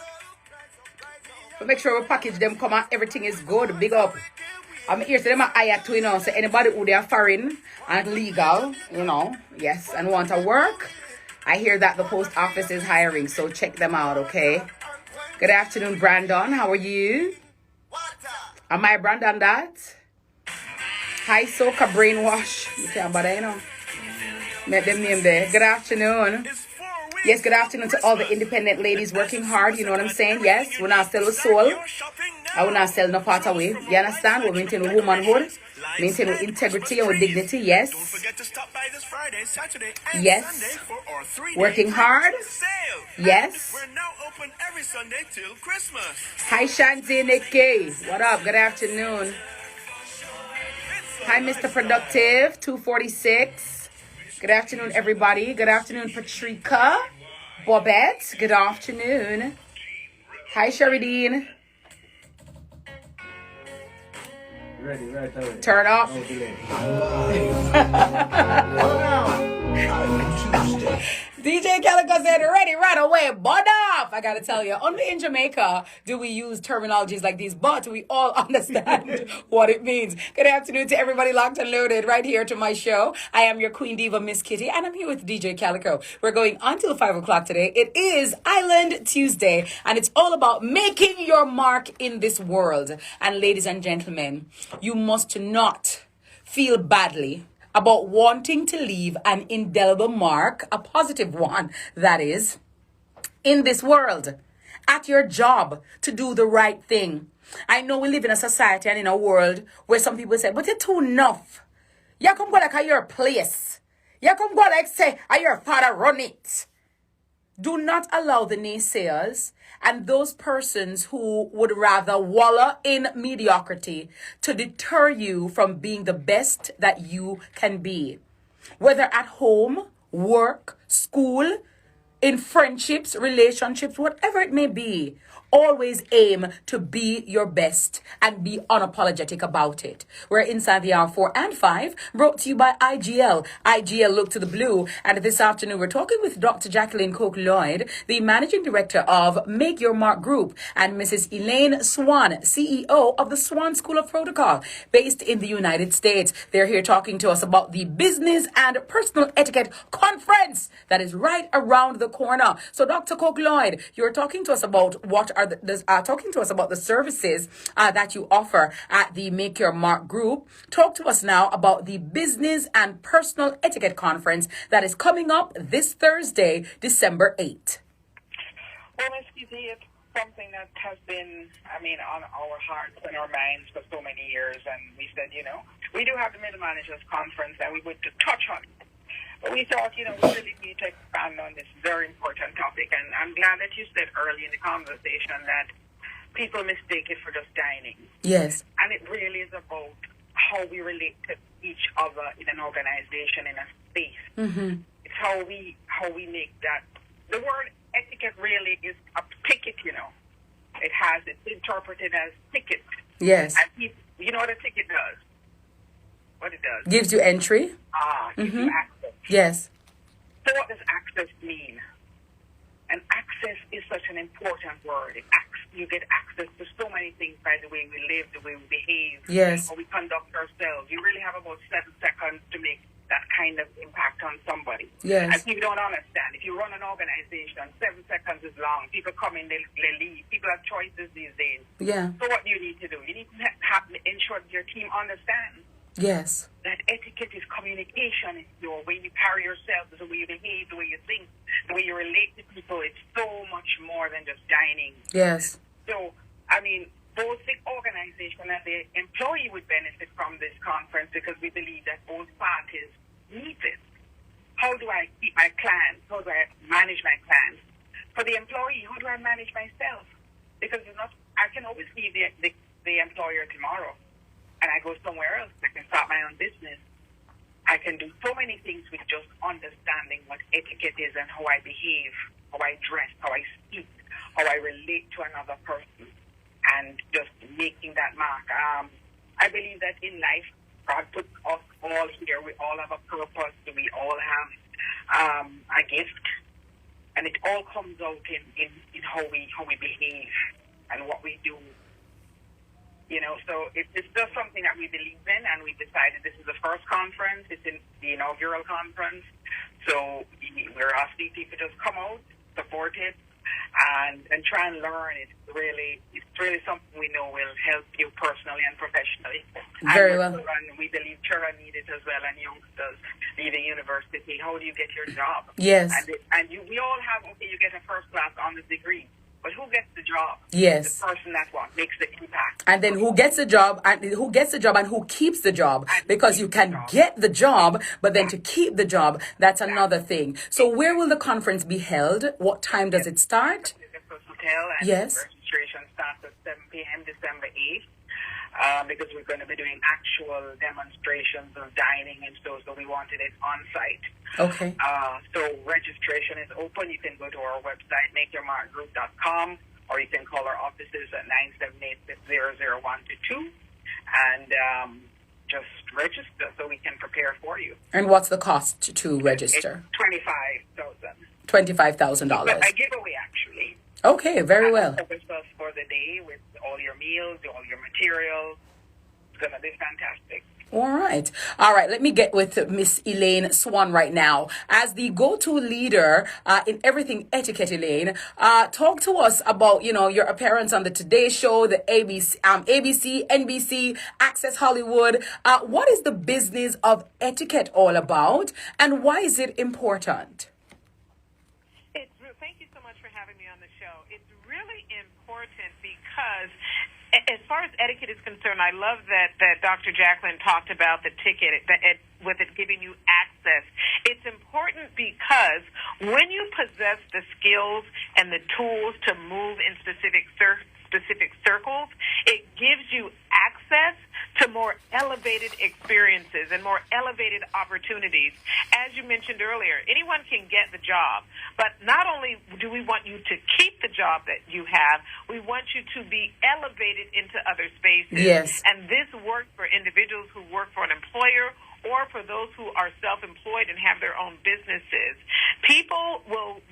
But make sure we package them. Come on. Everything is good. Big up. I'm here to them at too, you know. So anybody who they are foreign and legal, you know, yes, and want to work, I hear that the post office is hiring. So check them out, okay? Good afternoon, Brandon. How are you? Am I Brandon that? Hi, Soca Brainwash. You can't bother, you know. Met them name there. Good afternoon. Yes, good afternoon to all the independent ladies working hard. You know what I'm saying? Yes, we're not sell with soul. I will not sell no part away. You understand? We maintain with womanhood, maintain with integrity and with dignity. Yes. Yes. Working hard. Yes. We're now open every Sunday till Christmas. Hi, Shanti Nikki. What up? Good afternoon. Hi, Mr. Productive, 246. Good afternoon, everybody. Good afternoon, Patricia. Bobette, good afternoon. Hi, Sheridine. Ready, right away. Turn up. No delay. DJ Calico said, ready right away, but off. I gotta tell you, only in Jamaica do we use terminologies like these, but we all understand what it means. Good afternoon to everybody locked and loaded right here to my show. I am your Queen Diva, Miss Kitty, and I'm here with DJ Calico. We're going until 5 o'clock today. It is Island Tuesday, and it's all about making your mark in this world. And ladies and gentlemen, you must not feel badly about wanting to leave an indelible mark, a positive one, that is, in this world, at your job, to do the right thing. I know we live in a society and in a world where some people say, but it's too enough. You come go like a your place. You come go like say, are your father run it. Do not allow the naysayers and those persons who would rather wallow in mediocrity to deter you from being the best that you can be. Whether at home, work, school, in friendships, relationships, whatever it may be, always aim to be your best and be unapologetic about it. We're inside the hour 4 and 5, brought to you by IGL. IGL Look to the Blue. And this afternoon, we're talking with Dr. Jacqueline Coke-Lloyd, the Managing Director of Make Your Mark Group, and Mrs. Elaine Swan, CEO of the Swan School of Protocol, based in the United States. They're here talking to us about the Business and Personal Etiquette Conference that is right around the corner. So, Dr. Coke-Lloyd, you're talking to us about what are talking to us about the services that you offer at the Make Your Mark Group. Talk to us now about the Business and Personal Etiquette Conference that is coming up this Thursday, December 8th. Well, Ms. Kitty, it's something that has been, on our hearts and our minds for so many years. And we said, we do have the Middle Managers Conference and we would touch on it. But we thought, we really need to expand on this very important topic. And I'm glad that you said early in the conversation that people mistake it for just dining. Yes. And it really is about how we relate to each other in an organization, in a space. Mm-hmm. It's how we make that. The word etiquette really is a ticket, it's interpreted as ticket. Yes. And you know what a ticket does? What it does? Gives you entry. Gives you access. Yes. So what does access mean? And access is such an important word. You get access to so many things by the way we live, the way we behave, yes, how we conduct ourselves. You really have about 7 seconds to make that kind of impact on somebody. Yes. And people don't understand. If you run an organization, 7 seconds is long. People come in, they leave. People have choices these days. Yeah. So what do you need to do? You need to ensure that your team understands. Yes. That etiquette is communication. It's your way you carry yourself, the way you behave, the way you think, the way you relate to people. It's so much more than just dining. Yes. So, both the organization and the employee would benefit from this conference because we believe that both parties need it. How do I keep my clients? How do I manage my clients for the employee, how do I manage myself? Because it's not, I can always leave the employer tomorrow, and I go somewhere else. I can start my own business. I can do so many things with just understanding what etiquette is and how I behave, how I dress, how I speak, how I relate to another person, and just making that mark. I believe that in life, God put us all here. We all have a purpose. We all have a gift, and it all comes out in how we behave and what we do. You know, so it's just something that we believe in, and we decided this is the first conference. It's in the inaugural conference, so we're asking people to just come out, support it, and try and learn. It's really something we know will help you personally and professionally. Very well. And we believe children need it as well, and youngsters leaving university. How do you get your job? Yes. We all have, okay, you get a first class honors degree. But who gets the job? Yes. The person that makes the impact. And then who gets the job and who keeps the job? Because you can get the job, but then to keep the job, that's another thing. So where will the conference be held? What time does it start? The hotel, and yes. Registration starts at 7 p.m. December 8th. Because we're going to be doing actual demonstrations of dining and so we wanted it on site. Okay. So registration is open. You can go to our website, makeyourmarkgroup.com, or you can call our offices at 978-600-122 and just register so we can prepare for you. And what's the cost to register? It's $25,000. $25,000. A giveaway, actually. Okay, very well. For the day with all your meals, all your materials. It's going to be fantastic. All right. Let me get with Miss Elaine Swan right now. As the go-to leader in everything etiquette, Elaine, talk to us about, your appearance on the Today Show, the ABC, NBC, Access Hollywood. What is the business of etiquette all about, and why is it important? Thank you so much for having me on the show. It's really important because as far as etiquette is concerned, I love that Dr. Jacqueline talked about the ticket, with it giving you access. It's important because when you possess the skills and the tools to move in specific circles, it gives you access to more elevated experiences and more elevated opportunities. As you mentioned earlier, anyone can get the job, but not only do we want you to keep the job that you have, we want you to be elevated into other spaces. Yes. And this works for individuals who work for an employer or for those who are self-employed and have their own businesses. People will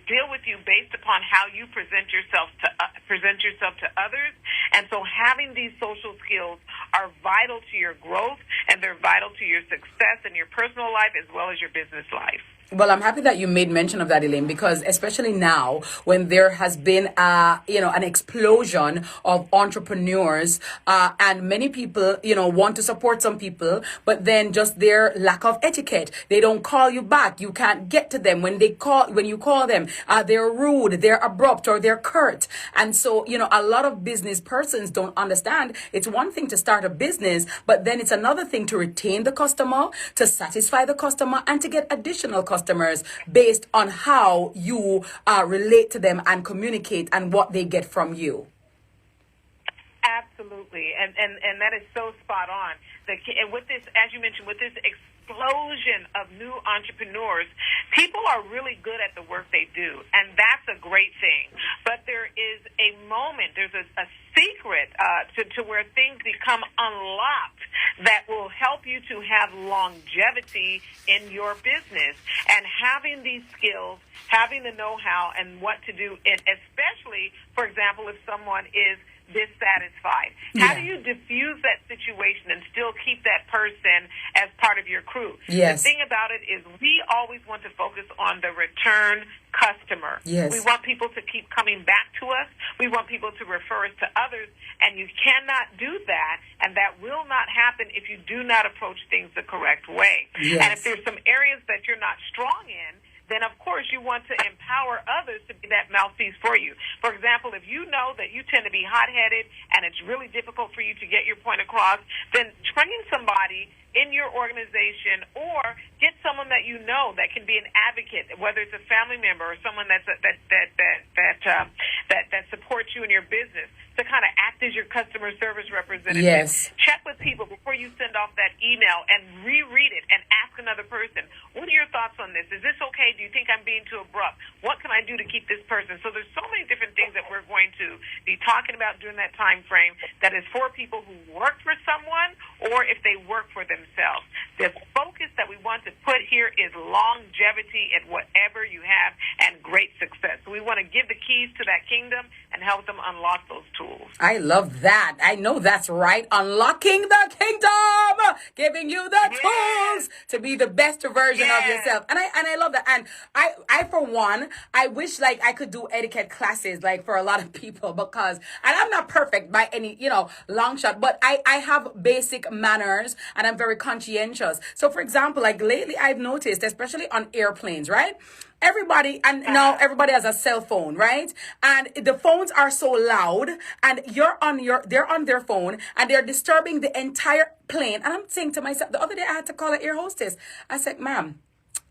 deal with you based upon how you present yourself to others, and so having these social skills are vital to your growth, and they're vital to your success in your personal life as well as your business life. Well, I'm happy that you made mention of that, Elaine, because especially now when there has been, an explosion of entrepreneurs, and many people, want to support some people, but then just their lack of etiquette. They don't call you back. You can't get to them when you call them. They're rude, they're abrupt, or they're curt. And so, a lot of business persons don't understand. It's one thing to start a business, but then it's another thing to retain the customer, to satisfy the customer, and to get additional customers based on how you relate to them and communicate and what they get from you. Absolutely, and that is so spot on. And with this, as you mentioned, with this explosion of new entrepreneurs, people are really good at the work they do, and that's a great thing. But there is a moment, there's a secret to where things become unlocked that will help you to have longevity in your business. And having these skills, having the know-how and what to do, and especially, for example, if someone is dissatisfied. How do you diffuse that situation and still keep that person as part of your crew? Yes. The thing about it is we always want to focus on the return customer. Yes. We want people to keep coming back to us. We want people to refer us to others, and you cannot do that, and that will not happen if you do not approach things the correct way. Yes. And if there's some areas that you're not strong in, then of course you want to empower others to be that mouthpiece for you. For example, if you know that you tend to be hot-headed and it's really difficult for you to get your point across, then train somebody in your organization or get someone that you know that can be an advocate, whether it's a family member or someone that supports you in your business, to kind of act as your customer service representative. Yes. Check with people before you send off that email and reread it and ask another person, what are your thoughts on this? Is this okay? Do you think I'm being too abrupt? What can I do to keep this person? So there's so many different things that we're going to be talking about during that time frame that is for people who work for someone or if they work for themselves. The focus that we want to put here is longevity in whatever you have and great success. So we want to give the keys to that kingdom and help them unlock those tools. I love that. I know that's right. Unlocking the kingdom, giving you the tools to be the best version of yourself. And I love that. And I for one, I wish like I could do etiquette classes like for a lot of people because, and I'm not perfect by any, long shot, but I have basic manners and I'm very conscientious. So for example, like lately I've noticed, especially on airplanes, right? Everybody, and now everybody has a cell phone, right? And the phones are so loud and they're on their phone and they're disturbing the entire plane. And I'm saying to myself, the other day I had to call an air hostess. I said, ma'am,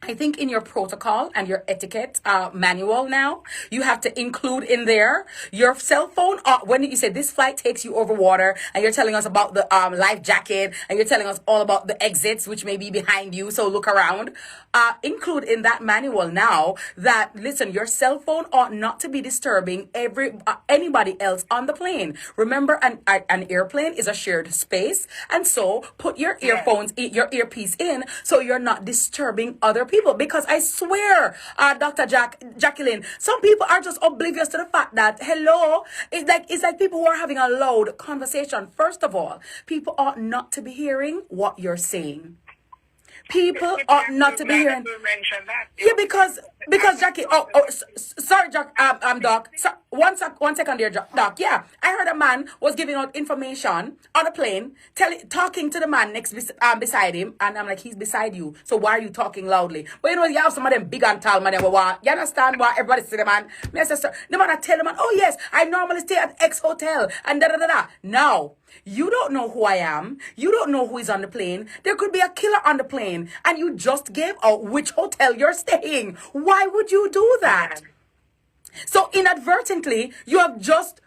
I think in your protocol and your etiquette manual now, you have to include in there your cell phone. When you say this flight takes you over water and you're telling us about the life jacket and you're telling us all about the exits, which may be behind you. So look around. Include in that manual now that, listen, your cell phone ought not to be disturbing anybody else on the plane. Remember, an airplane is a shared space. And so put your earphones, your earpiece in so you're not disturbing other people. Because I swear, Dr. Jacqueline, some people are just oblivious to the fact that, hello, it's like people who are having a loud conversation. First of all, people ought not to be hearing what you're saying. People ought not to be hearing. Yeah, because Jackie. Sorry, Doc. So, one second there, Doc. Yeah, I heard a man was giving out information on a plane, talking to the man beside him, and I'm like, he's beside you. So why are you talking loudly? But you have some of them big and tall man. You understand why everybody say the man? The man I tell the man, oh yes, I normally stay at X hotel and da da da da. Now. You don't know who I am. You don't know who is on the plane. There could be a killer on the plane and you just gave out which hotel you're staying. Why would you do that? So inadvertently, you have just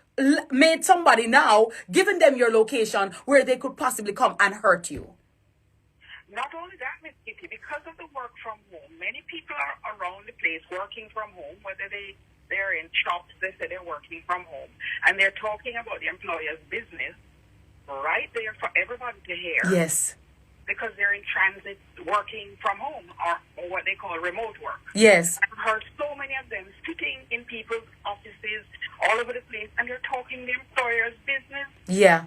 made somebody now, given them your location where they could possibly come and hurt you. Not only that, Miss Kitty, because of the work from home, many people are around the place working from home, whether they're in shops, they say they're working from home, and they're talking about the employer's business right there for everybody to hear. Yes. Because they're in transit working from home or what they call remote work. Yes. I've heard so many of them sitting in people's offices all over the place and they're talking the employer's business. Yeah.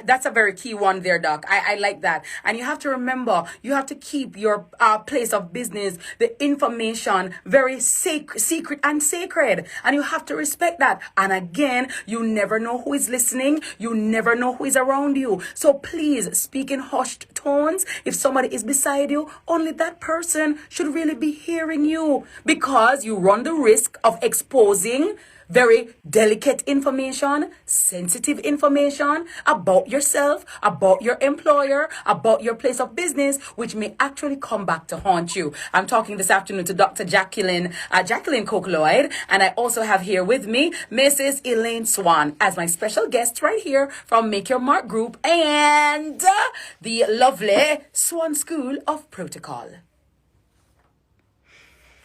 That's a very key one there, Doc. I like that. And you have to remember, you have to keep your place of business, the information very secret and sacred. And you have to respect that. And again, you never know who is listening. You never know who is around you. So please speak in hushed tones. If somebody is beside you, only that person should really be hearing you because you run the risk of exposing very delicate information, sensitive information about yourself, about your employer, about your place of business, which may actually come back to haunt you. I'm talking this afternoon to Dr. Jacqueline Cook-Lloyd, and I also have here with me Mrs. Elaine Swan as my special guest right here from Make Your Mark Group and the lovely Swan School of Protocol.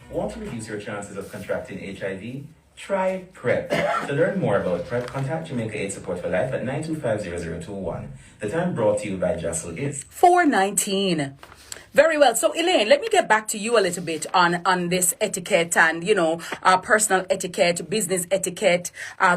Want to reduce your chances of contracting HIV? Try PrEP. To learn more about PrEP, contact Jamaica AIDS Support for Life at 925-0021. The time brought to you by Jassel is 4:19. Very well. So, Elaine, let me get back to you a little bit on this etiquette and, personal etiquette, business etiquette,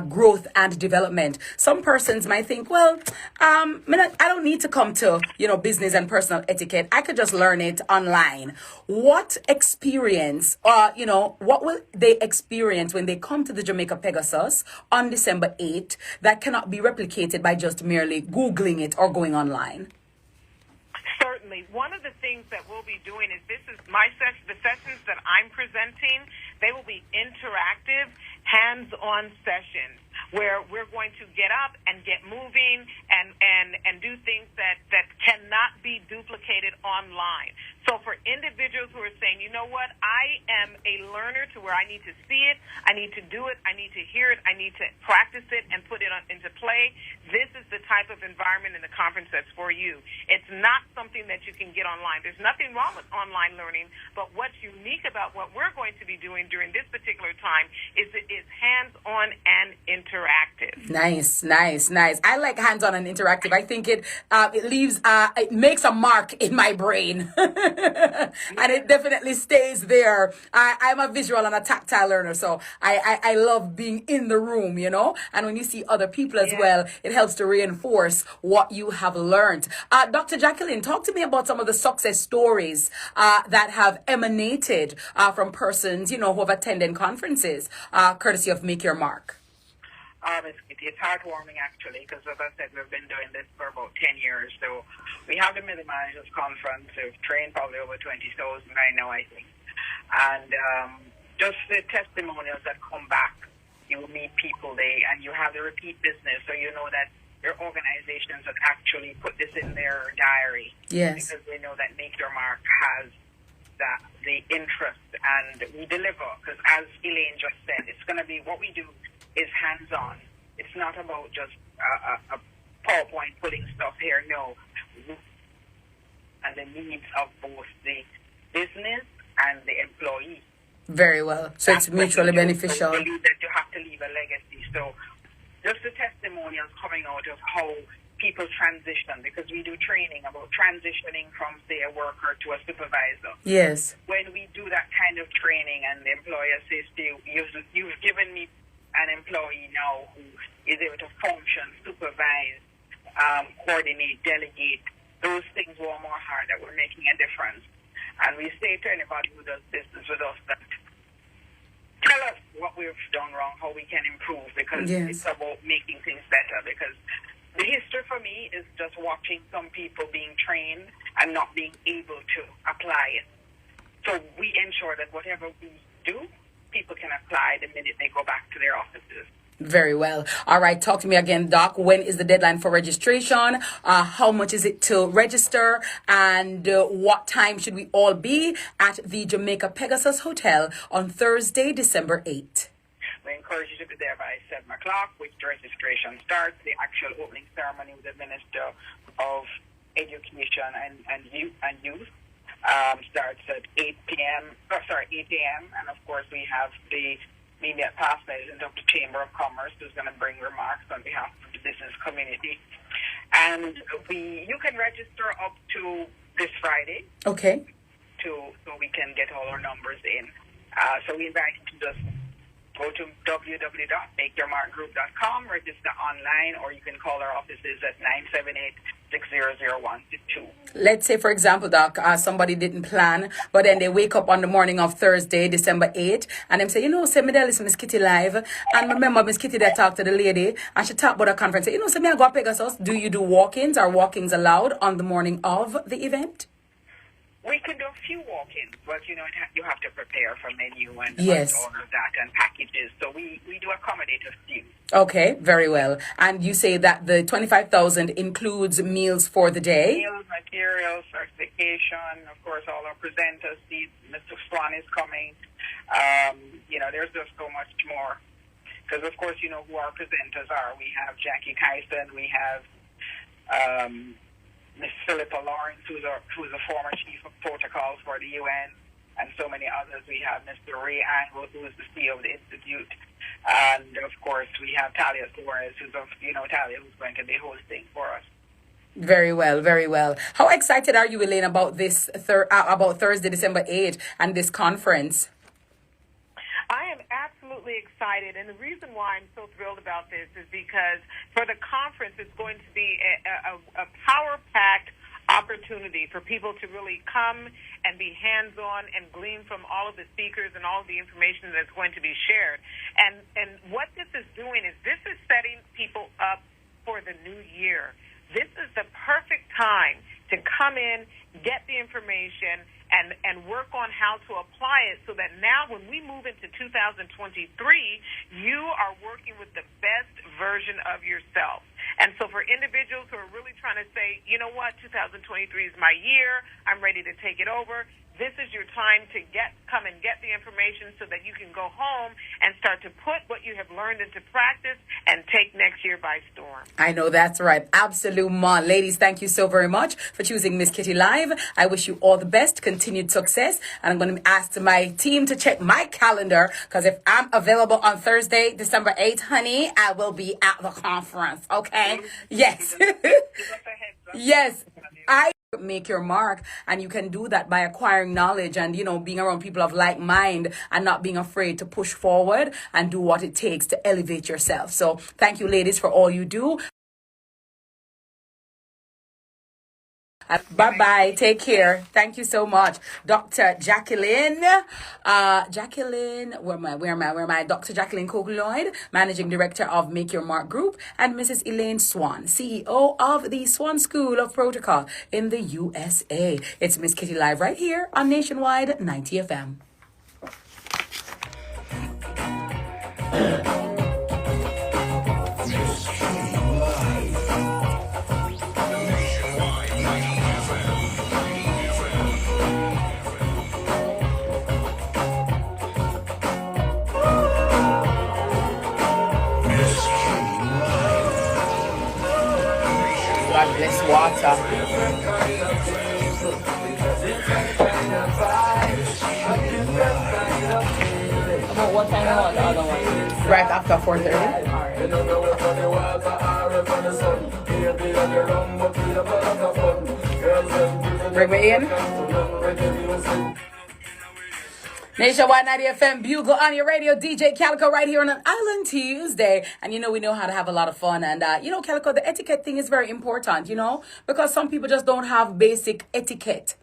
growth and development. Some persons might think, well, I don't need to come to, business and personal etiquette. I could just learn it online. What experience, what will they experience when they come to the Jamaica Pegasus on December 8th that cannot be replicated by just merely Googling it or going online? Certainly. One of the things that we'll be doing is the sessions that I'm presenting, they will be interactive, hands-on sessions where we're going to get up and get moving and do things that cannot be duplicated online. So for individuals who are saying, you know what, I am a learner to where I need to see it, I need to do it, I need to hear it, I need to practice it and put it into play, this is the type of environment in the conference that's for you. It's not something that you can get online. There's nothing wrong with online learning, but what's unique about what we're going to be doing during this particular time is it is hands-on and interactive. Nice. I like hands-on and interactive. I think it it makes a mark in my brain. And it definitely stays there. I'm a visual and a tactile learner, so I love being in the room, you know. And when you see other people as well, it helps to reinforce what you have learned. Dr. Jacqueline, talk to me about some of the success stories that have emanated from persons, you know, who have attended conferences, courtesy of Make Your Mark. It's heartwarming, actually, because as I said, we've been doing this for about 10 years. So we have the Middle Managers Conference. We've trained probably over 20,000 right now, I think. And just the testimonials that come back, you will meet people there, and you have the repeat business, so you know that your organizations have actually put this in their diary. Yes. Because they know that Make Your Mark has the interest, and we deliver. Because as Elaine just said, it's going to be what we do is hands-on. It's not about just a PowerPoint putting stuff here. No. And the needs of both the business and the employee. Very well. So it's mutually beneficial. So believe that you have to leave a legacy. So just the testimonials coming out of how people transition, because we do training about transitioning from, say, a worker to a supervisor. Yes. When we do that kind of training and the employer says to you, you've given me an employee now who is able to function, supervise, coordinate, delegate, those things warm our heart that we're making a difference. And we say to anybody who does business with us that tell us what we've done wrong, how we can improve, because it's about making things better. Because the history for me is just watching some people being trained and not being able to apply it. So we ensure that whatever we do, people can apply the minute they go back to their offices. Very well. All right. Talk to me again, Doc. When is the deadline for registration? How much is it to register? And what time should we all be at the Jamaica Pegasus Hotel on Thursday, December 8th? We encourage you to be there by 7 o'clock, which the registration starts. The actual opening ceremony with the Minister of Education and Youth starts at 8 a.m. And, of course, we have the immediate past president of the Chamber of Commerce who's going to bring remarks on behalf of the business community. And you can register up to this Friday. Okay. So we can get all our numbers in. So we invite you to just go to www.makeyourmarkgroup.com, register online, or you can call our offices at 978-600-122. Let's say, for example, Doc, somebody didn't plan, but then they wake up on the morning of Thursday, December 8th, and them say, you know, say me there listen Miss Kitty live, and remember Miss Kitty that talked to the lady, and she talked about a conference. Say, you know, say me I go to Pegasus. Do you do walk-ins? Are walk-ins allowed on the morning of the event? We can do a few walk-ins, but you know you have to prepare for menu and all of that and packages. So we do accommodate a few. Okay, very well. And you say that the 25,000 includes meals for the day? Meals, materials, certification, of course, all our presenters. Mr. Swan is coming. You know, there's just so much more. Because, of course, you know who our presenters are. We have Jackie Kyson. We have Ms. Philippa Lawrence, who's a former chief of protocol for the UN, and so many others. We have Mr. Ray Angle, who is the CEO of the Institute. And, of course, we have Talia Suarez, Talia, who's going to be hosting for us. Very well, very well. How excited are you, Elaine, about this about Thursday, December 8th, and this conference? I am absolutely excited, and the reason why I'm so thrilled about this is because for the conference, it's going to be a power-packed opportunity for people to really come and be hands-on and glean from all of the speakers and all of the information that's going to be shared. And what this is doing is this is setting people up for the new year. This is the perfect time to come in, get the information, and work on how to apply it so that now when we move into 2023, you are working with the best version of yourself. And so for individuals who are really trying to say, you know what, 2023 is my year, I'm ready to take it over, this is your time to come and get the information so that you can go home and start to put what you have learned into practice and take next year by storm. I know that's right. Absolument. Ladies, thank you so very much for choosing Miss Kitty Live. I wish you all the best, continued success. And I'm going to ask my team to check my calendar because if I'm available on Thursday, December 8th, honey, I will be at the conference. Okay? Yes. Yes. I make your mark, and you can do that by acquiring knowledge and being around people of like mind and not being afraid to push forward and do what it takes to elevate yourself. So thank you, ladies, for all you do. Bye-bye. Take care. Thank you so much. Dr. Jacqueline, where am I? Dr. Jacqueline Cook-Lloyd, Managing Director of Make Your Mark Group, and Mrs. Elaine Swan, CEO of the Swan School of Protocol in the USA. It's Miss Kitty Live right here on Nationwide 90 FM. God bless water. About what time was the other one? Right after 4:30. Bring me in. Nationwide 90 FM, Bugle on your radio, DJ Calico right here on an Island Tuesday. And we know how to have a lot of fun. And, Calico, the etiquette thing is very important, because some people just don't have basic etiquette.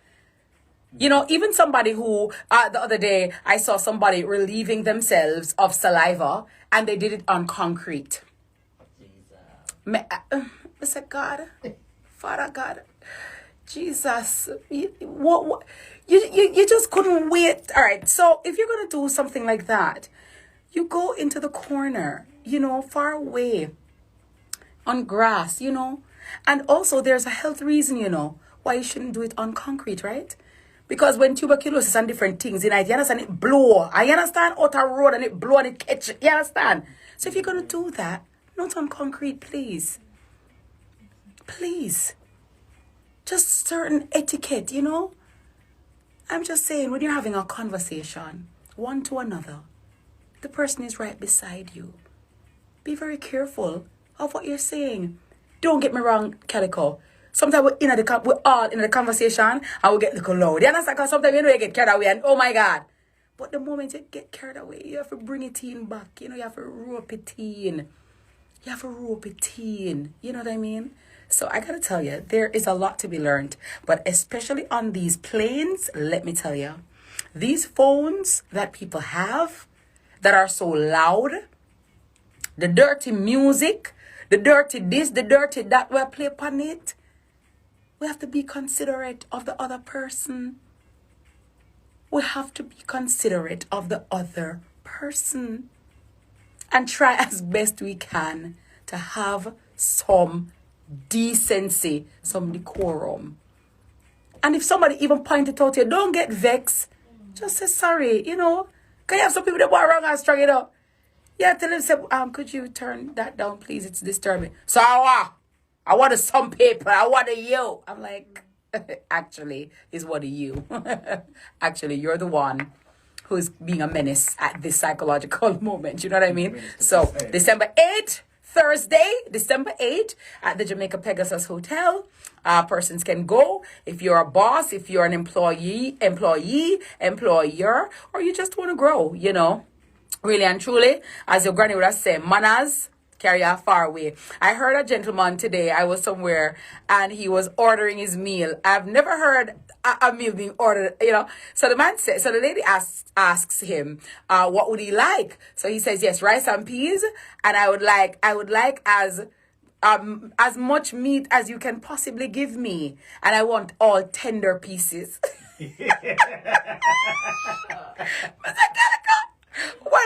Even somebody who, the other day, I saw somebody relieving themselves of saliva and they did it on concrete. Mr. God, Father God, Jesus, what? You just couldn't wait. All right. So if you're going to do something like that, you go into the corner, far away on grass, and also there's a health reason, why you shouldn't do it on concrete, right? Because when tuberculosis and different things, you understand, it blow. I understand out a road and it blow and it catch. You understand? So if you're going to do that, not on concrete, please. Please. Just certain etiquette, I'm just saying, when you're having a conversation, one to another, the person is right beside you. Be very careful of what you're saying. Don't get me wrong, Calico. Sometimes we're all in the conversation and we get a little loud. You understand? Because sometimes you get carried away and oh my God. But the moment you get carried away, you have to bring it in back. You have to rope it in. You know what I mean? So I gotta tell you, there is a lot to be learned. But especially on these planes, let me tell you, these phones that people have that are so loud, the dirty music, the dirty this, the dirty that, we play upon it. We have to be considerate of the other person. We have to be considerate of the other person. And try as best we can to have some decency, some decorum. And if somebody even pointed out to you, don't get vexed. Just say sorry, Can you have some people that go wrong and strong, Yeah, tell them, say, could you turn that down, please? It's disturbing. So I want some people. I want you. I'm like, actually, it's what are you? Actually, you're the one who's being a menace at this psychological moment. You know what I mean? So December 8th, Thursday, December 8th at the Jamaica Pegasus Hotel. Persons can go. If you're a boss, if you're an employee, employer, or you just want to grow, Really and truly, as your granny would have said, manners carry you far away. I heard a gentleman today, I was somewhere, and he was ordering his meal. I've never heard a meal being ordered, So the man said, so the lady asks him, what would he like? So he says, yes, rice and peas. And I would like as as much meat as you can possibly give me, and I want all tender pieces. When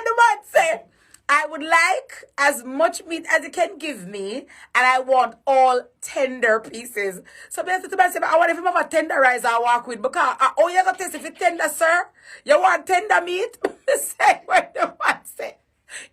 the man said, I would like as much meat as you can give me, and I want all tender pieces. So I said to myself, I want if you have a tenderizer I walk with, because oh, you got to taste if it's tender, sir. You want tender meat? Say what the man said.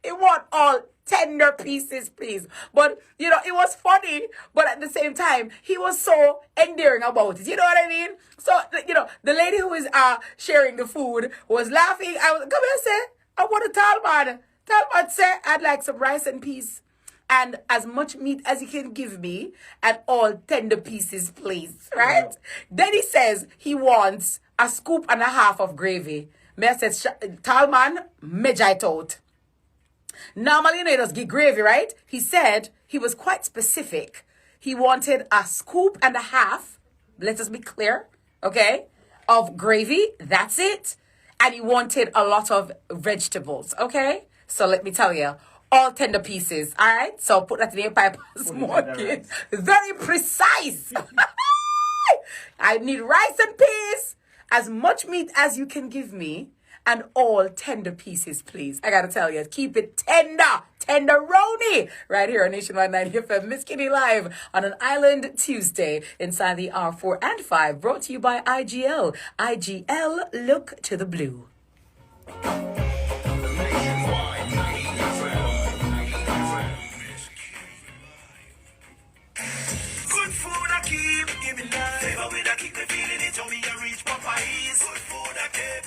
He want all tender pieces, please. But, you know, it was funny, but at the same time, he was so endearing about it. You know what I mean? So, you know, the lady who is sharing the food was laughing. I was, come here, say, I want a Talman. Talman said, I'd like some rice and peas. And as much meat as you can give me, and all tender pieces, please. Right? Yeah. Then he says he wants a scoop and a half of gravy. Me I said, Talman, measure it out. Normally, you know, he does get gravy, right? He said he was quite specific. He wanted a scoop and a half, let us be clear, okay, of gravy. That's it. And he wanted a lot of vegetables, okay? So let me tell you, all tender pieces, all right? So put that in your pipe, smoking. Very precise. I need rice and peas, as much meat as you can give me, and all tender pieces, please. I gotta tell you, keep it tender, tenderoni, right here on Nationwide 90 FM. Miss Kitty live on an Island Tuesday inside the R4 and 5, brought to you by IGL. IGL, look to the blue. Good food I keep giving life. Flavor with a kick me feeling it on me I reach Popeyes. Good food I keep.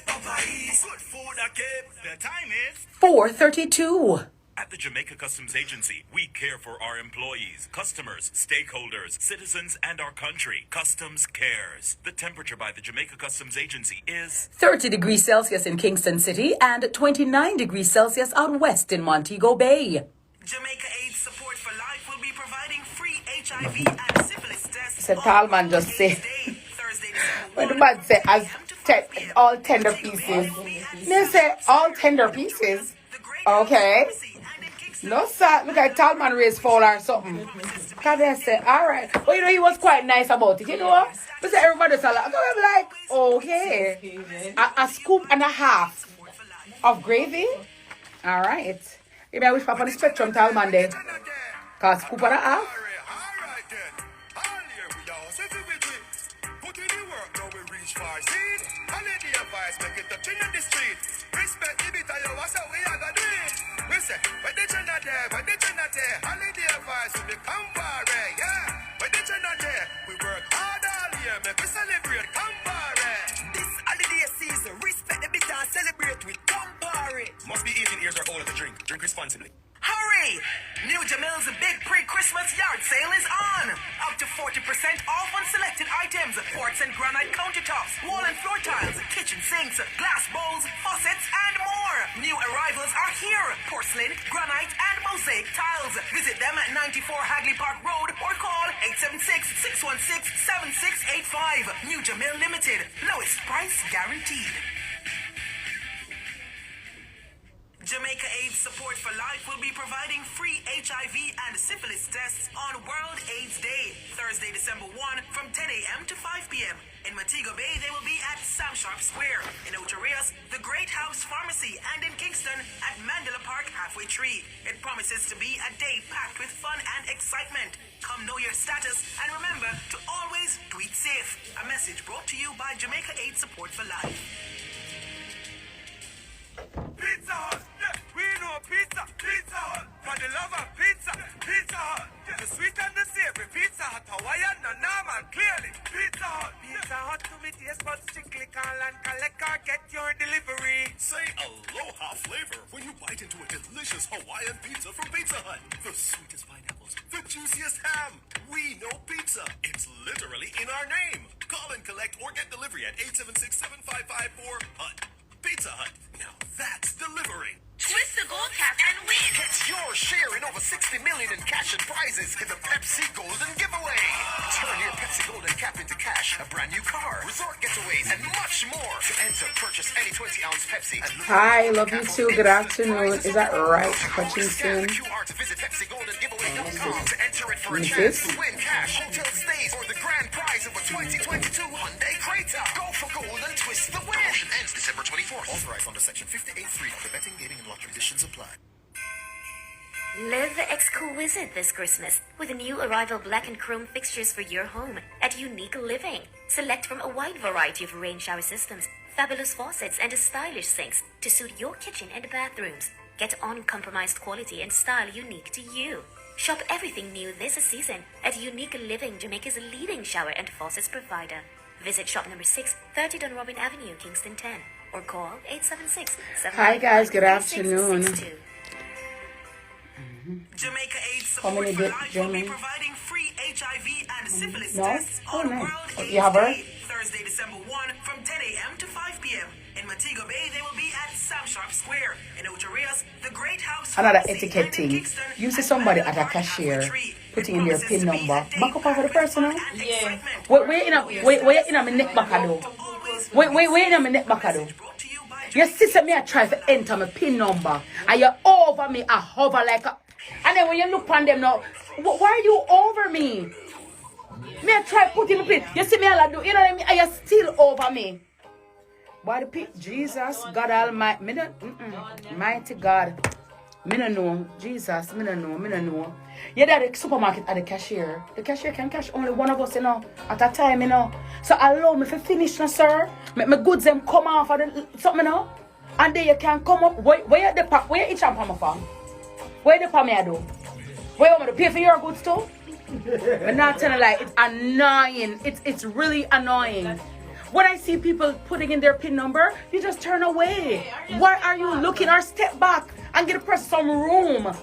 Popeyes. Good food I keep. The time is 4:32. At the Jamaica Customs Agency, we care for our employees, customers, stakeholders, citizens, and our country. Customs cares. The temperature by the Jamaica Customs Agency is 30 degrees Celsius in Kingston City and 29 degrees Celsius out west in Montego Bay. Jamaica AIDS Support for Life will be providing free HIV and syphilis tests. Said Talman just say, when the man say as all tender pieces, they say all tender pieces. Okay. No, sir. Look at Talman raised fall or something. Because they say, all right. Well, you know, he was quite nice about it. You know, but say everybody's like, okay. A scoop and a half of gravy. All right. Maybe I wish Papa on the spectrum, Talman there. Because scoop and a half. Respect the bit of you, what's up, we are gonna do it. We say, when the children are there, holiday advice will be Campari, yeah. When the children are there, we work hard all year, make we celebrate Campari. This holiday season, respect the bit and celebrate with Campari. must be 18 years or older to drink. Drink responsibly. Hurry! New Jamil's big pre-Christmas yard sale is on! Up to 40% off on selected items, quartz and granite countertops, wall and floor tiles, kitchen sinks, glass bowls, faucets, and more! New arrivals are here! Porcelain, granite, and mosaic tiles. Visit them at 94 Hagley Park Road or call 876-616-7685. New Jamil Limited. Lowest price guaranteed. Jamaica AIDS Support for Life will be providing free HIV and syphilis tests on World AIDS Day, Thursday, December 1 from 10 a.m. to 5 p.m. In Montego Bay, they will be at Sam Sharp Square. In Ocho Rios, the Great House Pharmacy. And in Kingston, at Mandela Park Halfway Tree. It promises to be a day packed with fun and excitement. Come know your status and remember to always tweet safe. A message brought to you by Jamaica AIDS Support for Life. Pizza Hut! Yeah, we know pizza! Pizza Hut! For the love of pizza! Pizza Hut! Yeah. The sweet and the savory Pizza Hut, Hawaiian, no normal, clearly! Pizza Hut! Pizza Hut to me taste but strictly call and collect or get your delivery. Say aloha flavor when you bite into a delicious Hawaiian pizza from Pizza Hut. The sweetest pineapples, the juiciest ham. We know pizza. It's literally in our name. Call and collect or get delivery at 876-7554-HUT. Pizza Hut. Now that's delivering. Twist the gold cap and win. Get your share in over 60 million in cash and prizes in the Pepsi Golden Giveaway. Turn your Pepsi Golden cap into cash, a brand new car, resort getaways, and much more. To enter, purchase any 20-ounce Pepsi. And look Hi, for the love you cap too. on Good instant afternoon. prizes Is that abroad. right, Scan Hutchinson? the QR to visit PepsiGoldenGiveaway.com to enter it for a Is chance this? to win cash, hotel stays, or the grand prize of a 2022 Hyundai Creta. Go for gold and twist the win. Promotion ends December 24th. Authorized under Section 58.3 of the Betting, Gaming, and Lottery Conditions apply. Live exquisite this Christmas with new arrival black and chrome fixtures for your home at Unique Living. Select from a wide variety of rain shower systems, fabulous faucets, and stylish sinks to suit your kitchen and bathrooms. Get uncompromised quality and style unique to you. Shop everything new this season at Unique Living, Jamaica's leading shower and faucets provider. Visit shop number 6, 30 Dunrobin Avenue, Kingston 10, or call 876 Hi, guys. Good afternoon. Jamaica AIDS How Support many for did Life will be German? providing free HIV and syphilis No? tests Oh, on nice. World AIDS You have her? Day, Thursday, December 1 from 10 a.m. to 5 p.m. In Montego Bay, they will be at Sam Sharp Square. In Ocho Rios, the Great House Another Pharmacy, etiquette and in thing. Kingston, You see at somebody at a Landmark cashier Halfway Tree. putting It in their promises PIN to be number. a day Back up over the person now. and excitement. Where you in my neck back a do? Where in my neck back a do? Your sister me I try to enter my PIN number and you over me I hover like a, and then when you look on them now, why are you over me? Me I try put in the PIN. You see me I do, you know what I mean? And you still over me. Why the PIN? Jesus, God Almighty, me don't, mighty God. Me no know. Jesus, me no know. You're at the supermarket at the cashier. The cashier can cash only one of us, at a time, So allow me to finish, sir. Make my goods them come off of the something, And then you can come up. Where you the pop? Where you each and from? Where the pop me I do? Where you want me to pay for your goods too? I'm not telling you, like, it's annoying. It's really annoying. When I see people putting in their PIN number, you just turn away. Why are you looking or step back and get a person some room?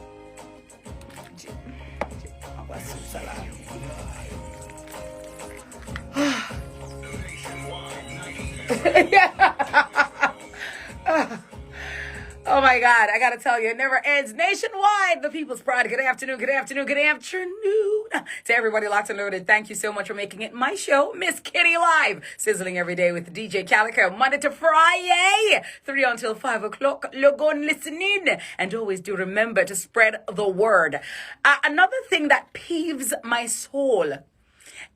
Oh my God, I gotta tell you, it never ends. Nationwide, the People's Pride. Good afternoon. To everybody locked and loaded, thank you so much for making it my show, Miss Kitty Live. Sizzling every day with DJ Calico, Monday to Friday, 3 until 5 o'clock. Log on, listen in. And always do remember to spread the word. Another thing that peeves my soul,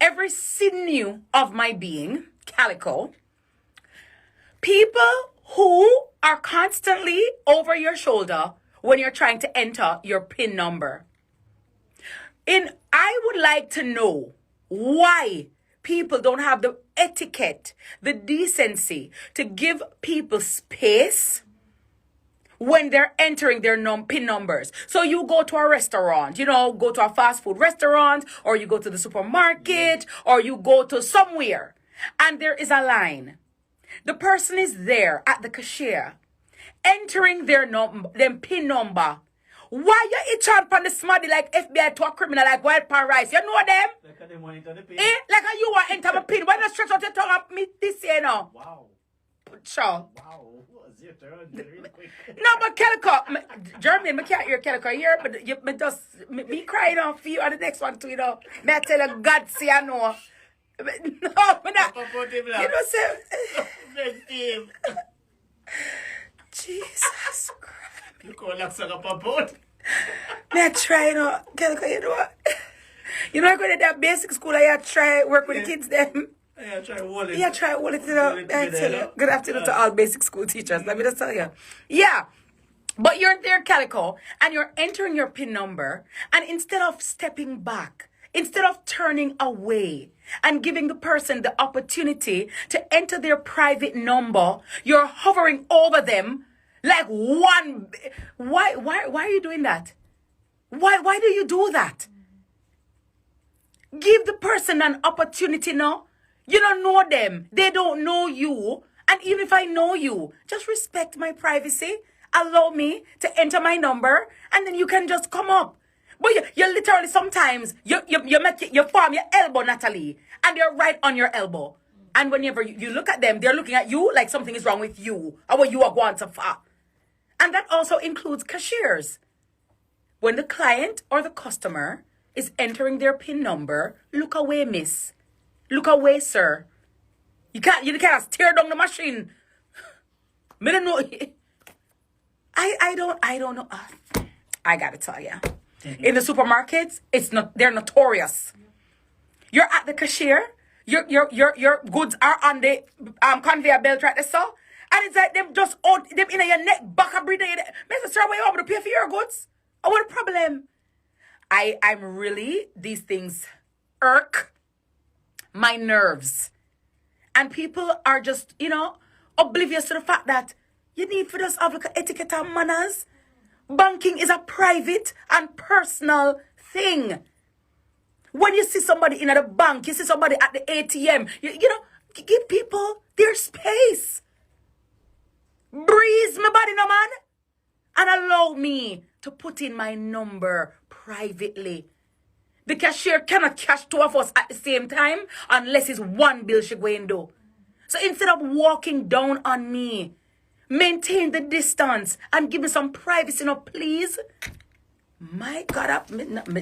every sinew of my being, Calico, people who are constantly over your shoulder when you're trying to enter your PIN number. I would like to know why people don't have the etiquette, the decency to give people space when they're entering their PIN numbers. So you go to a restaurant, go to a fast food restaurant, or you go to the supermarket, or you go to somewhere, and there is a line. The person is there at the cashier, entering their PIN number. Why you itch on the smarty like FBI to a criminal like Wild Pan Rice? You know them? Like how you want to enter my PIN. Why not stretch out your tongue up me this year now? Wow. Sure. Wow. Was your turn really quick? No, but Calico, German, I can't hear Calico here, but you me crying on for you on the next one too, May I tell you, God see I know. No, but not. Say. Jesus Christ. You call that sucker pop May I try, Calico, you know what? I go to that basic school, I try work with the kids them. Yeah, try hold it. Yeah, try hold it, I tell you. Good afternoon to all basic school teachers. Let me just tell you. Yeah. But you're there, Calico, and you're entering your PIN number, and instead of stepping back, instead of turning away and giving the person the opportunity to enter their private number, you're hovering over them like one. Why are you doing that? Why do you do that? Give the person an opportunity now. You don't know them. They don't know you. And even if I know you, just respect my privacy. Allow me to enter my number, and then you can just come up. But you literally sometimes you form your elbow, Natalie, and they're right on your elbow. And whenever you look at them, they're looking at you like something is wrong with you or what you are going to far. And that also includes cashiers. When the client or the customer is entering their PIN number, look away, miss. Look away, sir. You can't tear down the machine. Me don't know. I don't know. I gotta tell you. In the supermarkets, they're notorious. You're at the cashier, your goods are on the conveyor belt right there, so. And it's like them just out them in your neck, back and breathing. Mr. Sir, where you able to pay for your goods? Oh, what a problem. I'm really, these things irk my nerves. And people are just, oblivious to the fact that you need for us have like etiquette and manners. Banking is a private and personal thing. When you see somebody in at the bank, you see somebody at the ATM, give people their space. Breeze my body, no man. And allow me to put in my number privately. The cashier cannot cash two of us at the same time unless it's one bill she going to do. So instead of walking down on me, maintain the distance and give me some privacy, please. My God,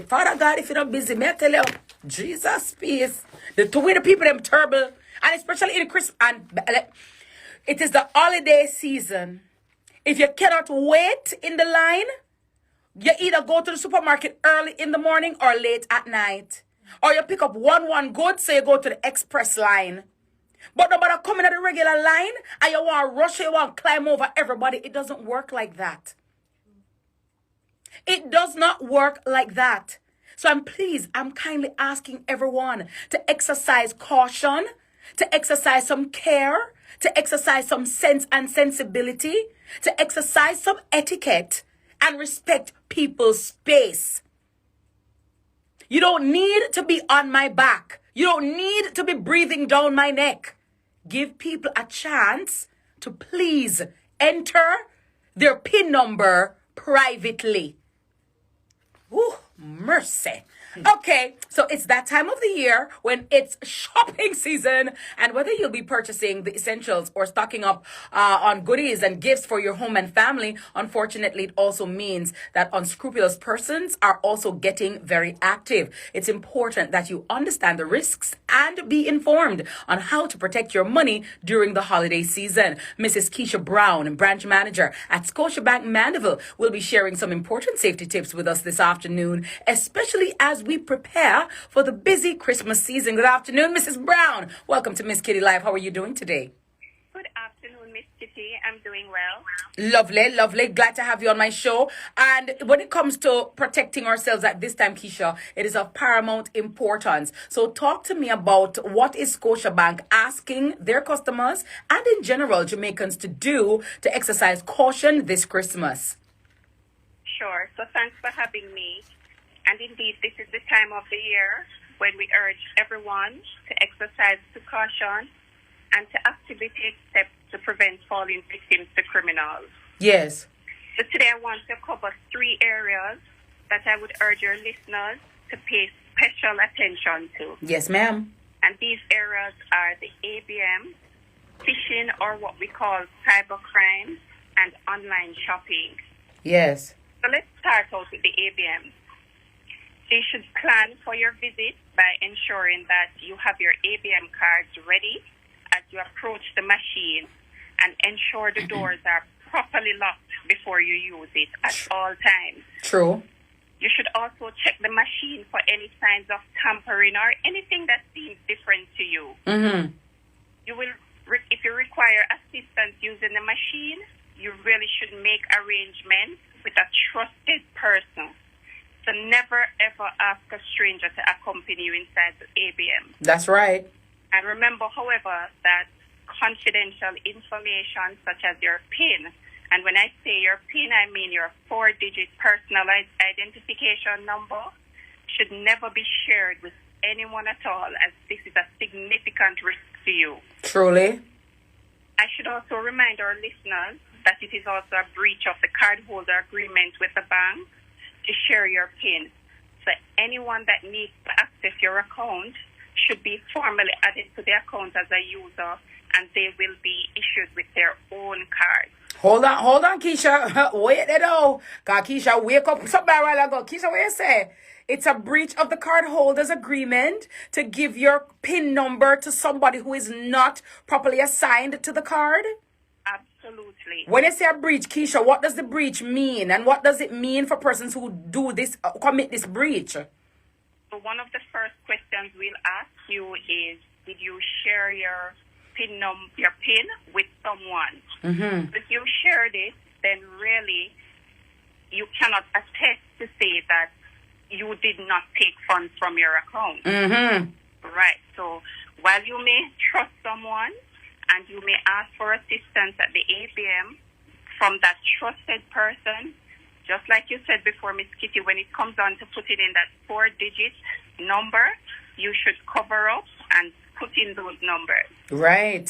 Father God, if you're not busy, may I tell you, Jesus, peace. The way the people them terrible, and especially in Christmas, and it is the holiday season. If you cannot wait in the line, you either go to the supermarket early in the morning or late at night. Or you pick up one goods, so you go to the express line. But nobody coming at the regular line and you want to rush, you want to climb over everybody. It doesn't work like that. It does not work like that. So I'm kindly asking everyone to exercise caution, to exercise some care, to exercise some sense and sensibility, to exercise some etiquette and respect people's space. You don't need to be on my back. You don't need to be breathing down my neck. Give people a chance to please enter their PIN number privately. Ooh, mercy. Okay, so it's that time of the year when it's shopping season, and whether you'll be purchasing the essentials or stocking up on goodies and gifts for your home and family, unfortunately, it also means that unscrupulous persons are also getting very active. It's important that you understand the risks and be informed on how to protect your money during the holiday season. Mrs. Keisha Brown, branch manager at Scotiabank Mandeville, will be sharing some important safety tips with us this afternoon, especially as we prepare for the busy Christmas season. Good afternoon, Mrs. Brown. Welcome to Miss Kitty Live. How are you doing today? Good afternoon, Miss Kitty. I'm doing well. Lovely. Glad to have you on my show. And when it comes to protecting ourselves at this time, Keisha, it is of paramount importance. So talk to me about what is Scotiabank asking their customers and in general Jamaicans to do to exercise caution this Christmas. Sure. So thanks for having me. And indeed, this is the time of the year when we urge everyone to exercise precaution and to actively take steps to prevent falling victims to criminals. Yes. So today I want to cover 3 areas that I would urge your listeners to pay special attention to. Yes, ma'am. And these areas are the ABM, phishing or what we call cybercrime, and online shopping. Yes. So let's start out with the ABM. So you should plan for your visit by ensuring that you have your ABM cards ready as you approach the machine, and ensure the doors are properly locked before you use it at all times. True. You should also check the machine for any signs of tampering or anything that seems different to you. Mm-hmm. You will, if you require assistance using the machine, you really should make arrangements with a trusted person. So never ever ask a stranger to accompany you inside the ABM. That's right. And remember, however, that confidential information such as your PIN, and when I say your PIN, I mean your 4-digit personalized identification number, should never be shared with anyone at all, as this is a significant risk to you. Truly. I should also remind our listeners that it is also a breach of the cardholder agreement with the bank to share your PIN. So anyone that needs to access your account should be formally added to the account as a user, and they will be issued with their own card. Hold on, Keisha. Wait there though. Cause Keisha wake up something a while ago. Keisha, what you say? It's a breach of the cardholder's agreement to give your PIN number to somebody who is not properly assigned to the card. Absolutely. When you say a breach, Keisha, what does the breach mean? And what does it mean for persons who do this, commit this breach? So one of the first questions we'll ask you is, did you share your PIN with someone? Mm-hmm. If you shared it, then really you cannot attest to say that you did not take funds from your account. Mm-hmm. Right. So while you may trust someone and you may ask for assistance at the ABM from that trusted person, just like you said before, Miss Kitty, when it comes on to putting in that 4-digit number, you should cover up and put in those numbers. Right.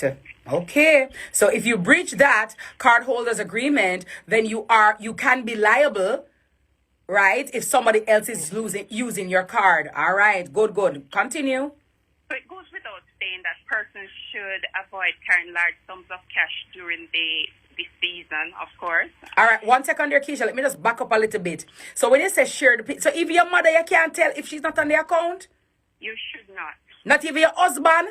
Okay. So if you breach that cardholder's agreement, then you can be liable, right? If somebody else is using your card. All right. Good. Continue. So it goes without saying that persons should avoid carrying large sums of cash during the season, of course. All right, 1 second there, Keisha. Let me just back up a little bit. So when you say share the PIN, so even your mother, you can't tell if she's not on the account? You should not. Not even your husband?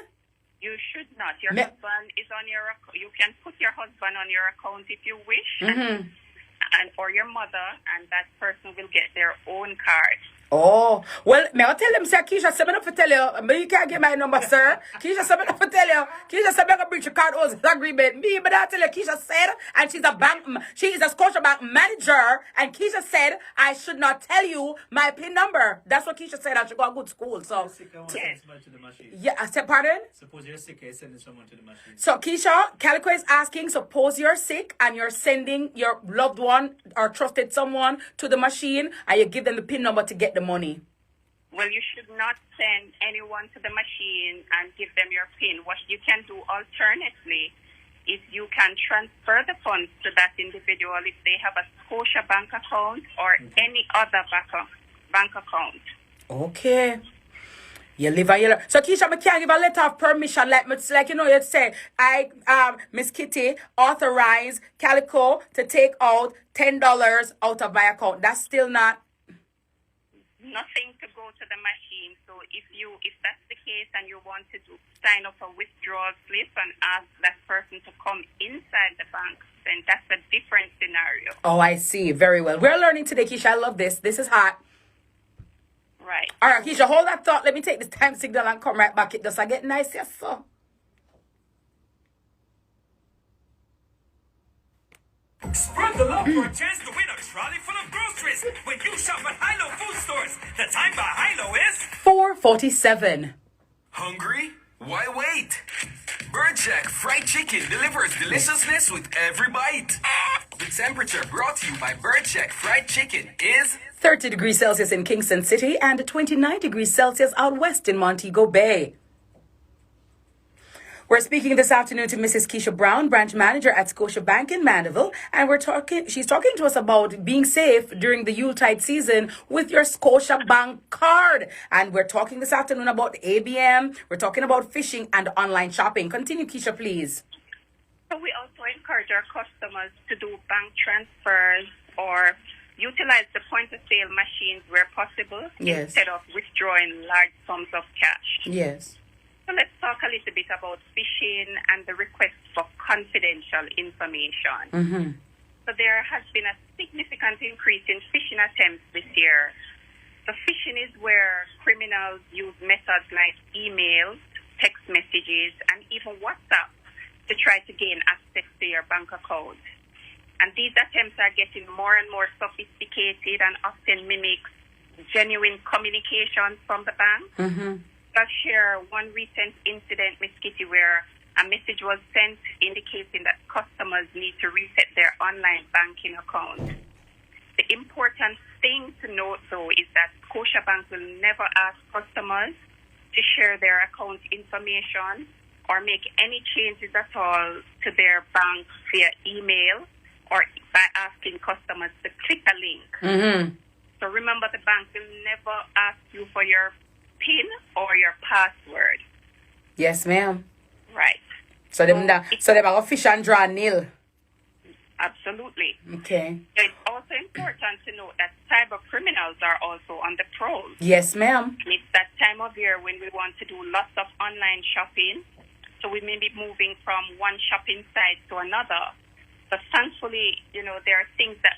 You should not. Your husband is on your account. You can put your husband on your account if you wish, and or your mother, and that person will get their own card. Oh, well, may I tell them, sir, Keisha, said me not to tell you, but you can't get my number, sir. Keisha said me not to tell you. Keisha said me not to breach your card agreement. Me, but I tell you, Keisha said, and she is a Scotiabank manager, and Keisha said, I should not tell you my PIN number. That's what Keisha said. I should go to good school, so. Yeah, I said, pardon? Suppose you're sick, you're sending someone to the machine. So, Keisha, Calico is asking, suppose you're sick and you're sending your loved one or trusted someone to the machine, and you give them the PIN number to get the money. Well, you should not send anyone to the machine and give them your PIN. What you can do alternatively is you can transfer the funds to that individual if they have a Scotiabank account or any other bank account. Okay. You live and you learn. So, Keisha, I can't give a letter of permission like you know, you'd say, Miss Kitty, authorize Calico to take out $10 out of my account. That's still not... Nothing to go to the machine. So if that's the case and you want to sign up a withdrawal slip and ask that person to come inside the bank, then that's a different scenario. Oh, I see. Very well. We're learning today, Keisha. I love this. This is hot. Right. All right, Keisha, hold that thought. Let me take this time signal and come right back. It does I get nice, yes, sir. Spread the love for a chance to win a trolley full of groceries when you shop at Hilo Food Stores. The time by Hilo is 4:47. Hungry? Why wait? Bird Shack Fried Chicken delivers deliciousness with every bite. The temperature brought to you by Bird Shack Fried Chicken is 30 degrees Celsius in Kingston City and 29 degrees Celsius out west in Montego Bay. We're speaking this afternoon to Mrs. Keisha Brown, branch manager at Scotiabank in Mandeville, and she's talking to us about being safe during the Yuletide season with your Scotiabank card. And we're talking this afternoon about ABM, we're talking about phishing and online shopping. Continue, Keisha, please. So we also encourage our customers to do bank transfers or utilize the point-of-sale machines where possible instead of withdrawing large sums of cash. Yes. So let's talk a little bit about phishing and the request for confidential information. So there has been a significant increase in phishing attempts this year. So phishing is where criminals use methods like emails, text messages, and even WhatsApp to try to gain access to your bank account. And these attempts are getting more and more sophisticated and often mimic genuine communication from the bank. I'll share one recent incident, Miss Kitty, where a message was sent indicating that customers need to reset their online banking account. The important thing to note, though, is that Scotiabank will never ask customers to share their account information or make any changes at all to their bank via email or by asking customers to click a link. So remember, the bank will never ask you for your PIN or your password. Yes, ma'am. Right. So them are fish and draw nil. Absolutely. Okay. It's also important to note that cyber criminals are also on the prowl. Yes, ma'am. And it's that time of year when we want to do lots of online shopping. So we may be moving from one shopping site to another. But thankfully, there are things that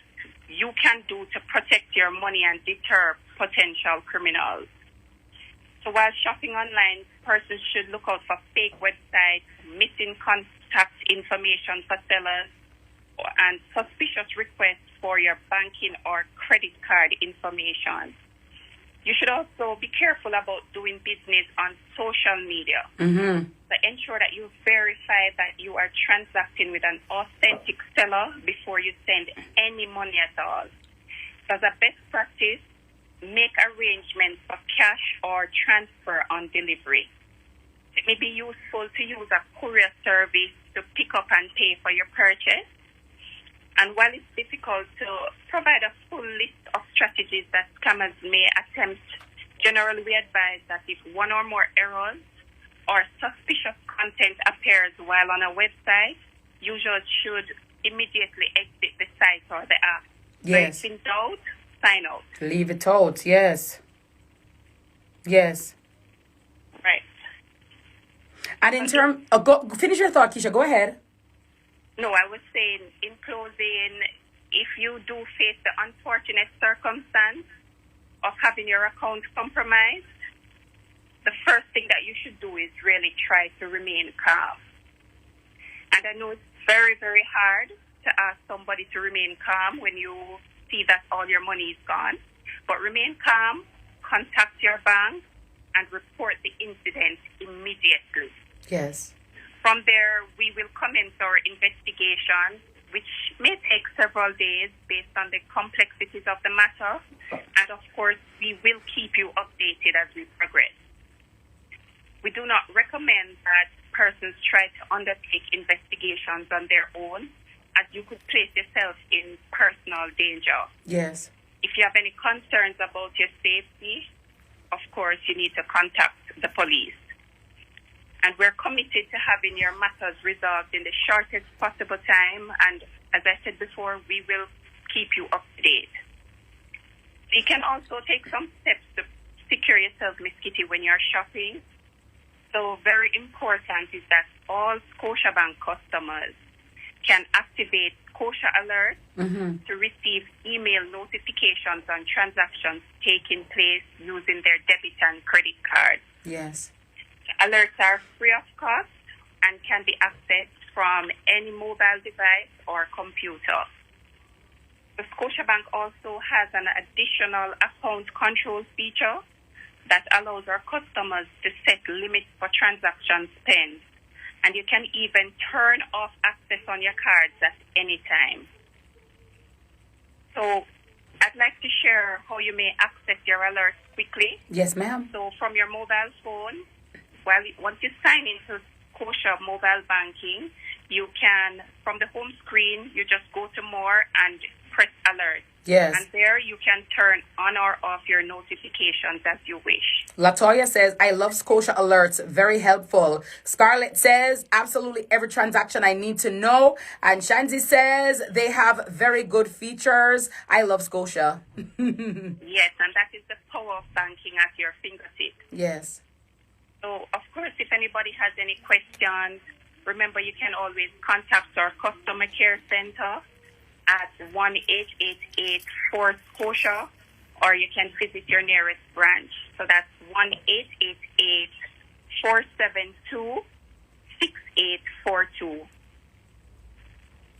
you can do to protect your money and deter potential criminals. So while shopping online, persons should look out for fake websites, missing contact information for sellers, and suspicious requests for your banking or credit card information. You should also be careful about doing business on social media. Mm-hmm. So ensure that you verify that you are transacting with an authentic seller before you send any money at all. So as a best practice, make arrangements for cash or transfer on delivery. It may be useful to use a courier service to pick up and pay for your purchase. And while it's difficult to provide a full list of strategies that scammers may attempt, generally we advise that if one or more errors or suspicious content appears while on a website, users should immediately exit the site or the app. Yes. So if in doubt, sign out. Leave it out. Yes. Yes. Right. And in terms, finish your thought, Keisha. Go ahead. No, I was saying, in closing, if you do face the unfortunate circumstance of having your account compromised, the first thing that you should do is really try to remain calm. And I know it's very, very hard to ask somebody to remain calm when you see that all your money is gone. But remain calm, contact your bank, and report the incident immediately. Yes. From there, we will commence our investigation, which may take several days based on the complexities of the matter. And of course, we will keep you updated as we progress. We do not recommend that persons try to undertake investigations on their own, as you could place yourself in personal danger. Yes. If you have any concerns about your safety, of course, you need to contact the police. And we're committed to having your matters resolved in the shortest possible time. And as I said before, we will keep you up to date. You can also take some steps to secure yourself, Miss Kitty, when you're shopping. So very important is that all Scotiabank customers can activate Scotia Alert to receive email notifications on transactions taking place using their debit and credit cards. Yes. Alerts are free of cost and can be accessed from any mobile device or computer. The Scotiabank also has an additional account control feature that allows our customers to set limits for transaction spend. And you can even turn off access on your cards at any time. So I'd like to share how you may access your alerts quickly. Yes, ma'am. So from your mobile phone, once you sign into Scotia mobile banking, you can, from the home screen, you just go to more and press alert. Yes. And there you can turn on or off your notifications as you wish. Latoya says, I love Scotia Alerts. Very helpful. Scarlett says, absolutely every transaction I need to know. And Shanzi says, they have very good features. I love Scotia. Yes, and that is the power of banking at your fingertips. Yes. So, of course, if anybody has any questions, remember you can always contact our customer care center at 1-888-4-SCOTIA, or you can visit your nearest branch. So that's 1-888-472-6842.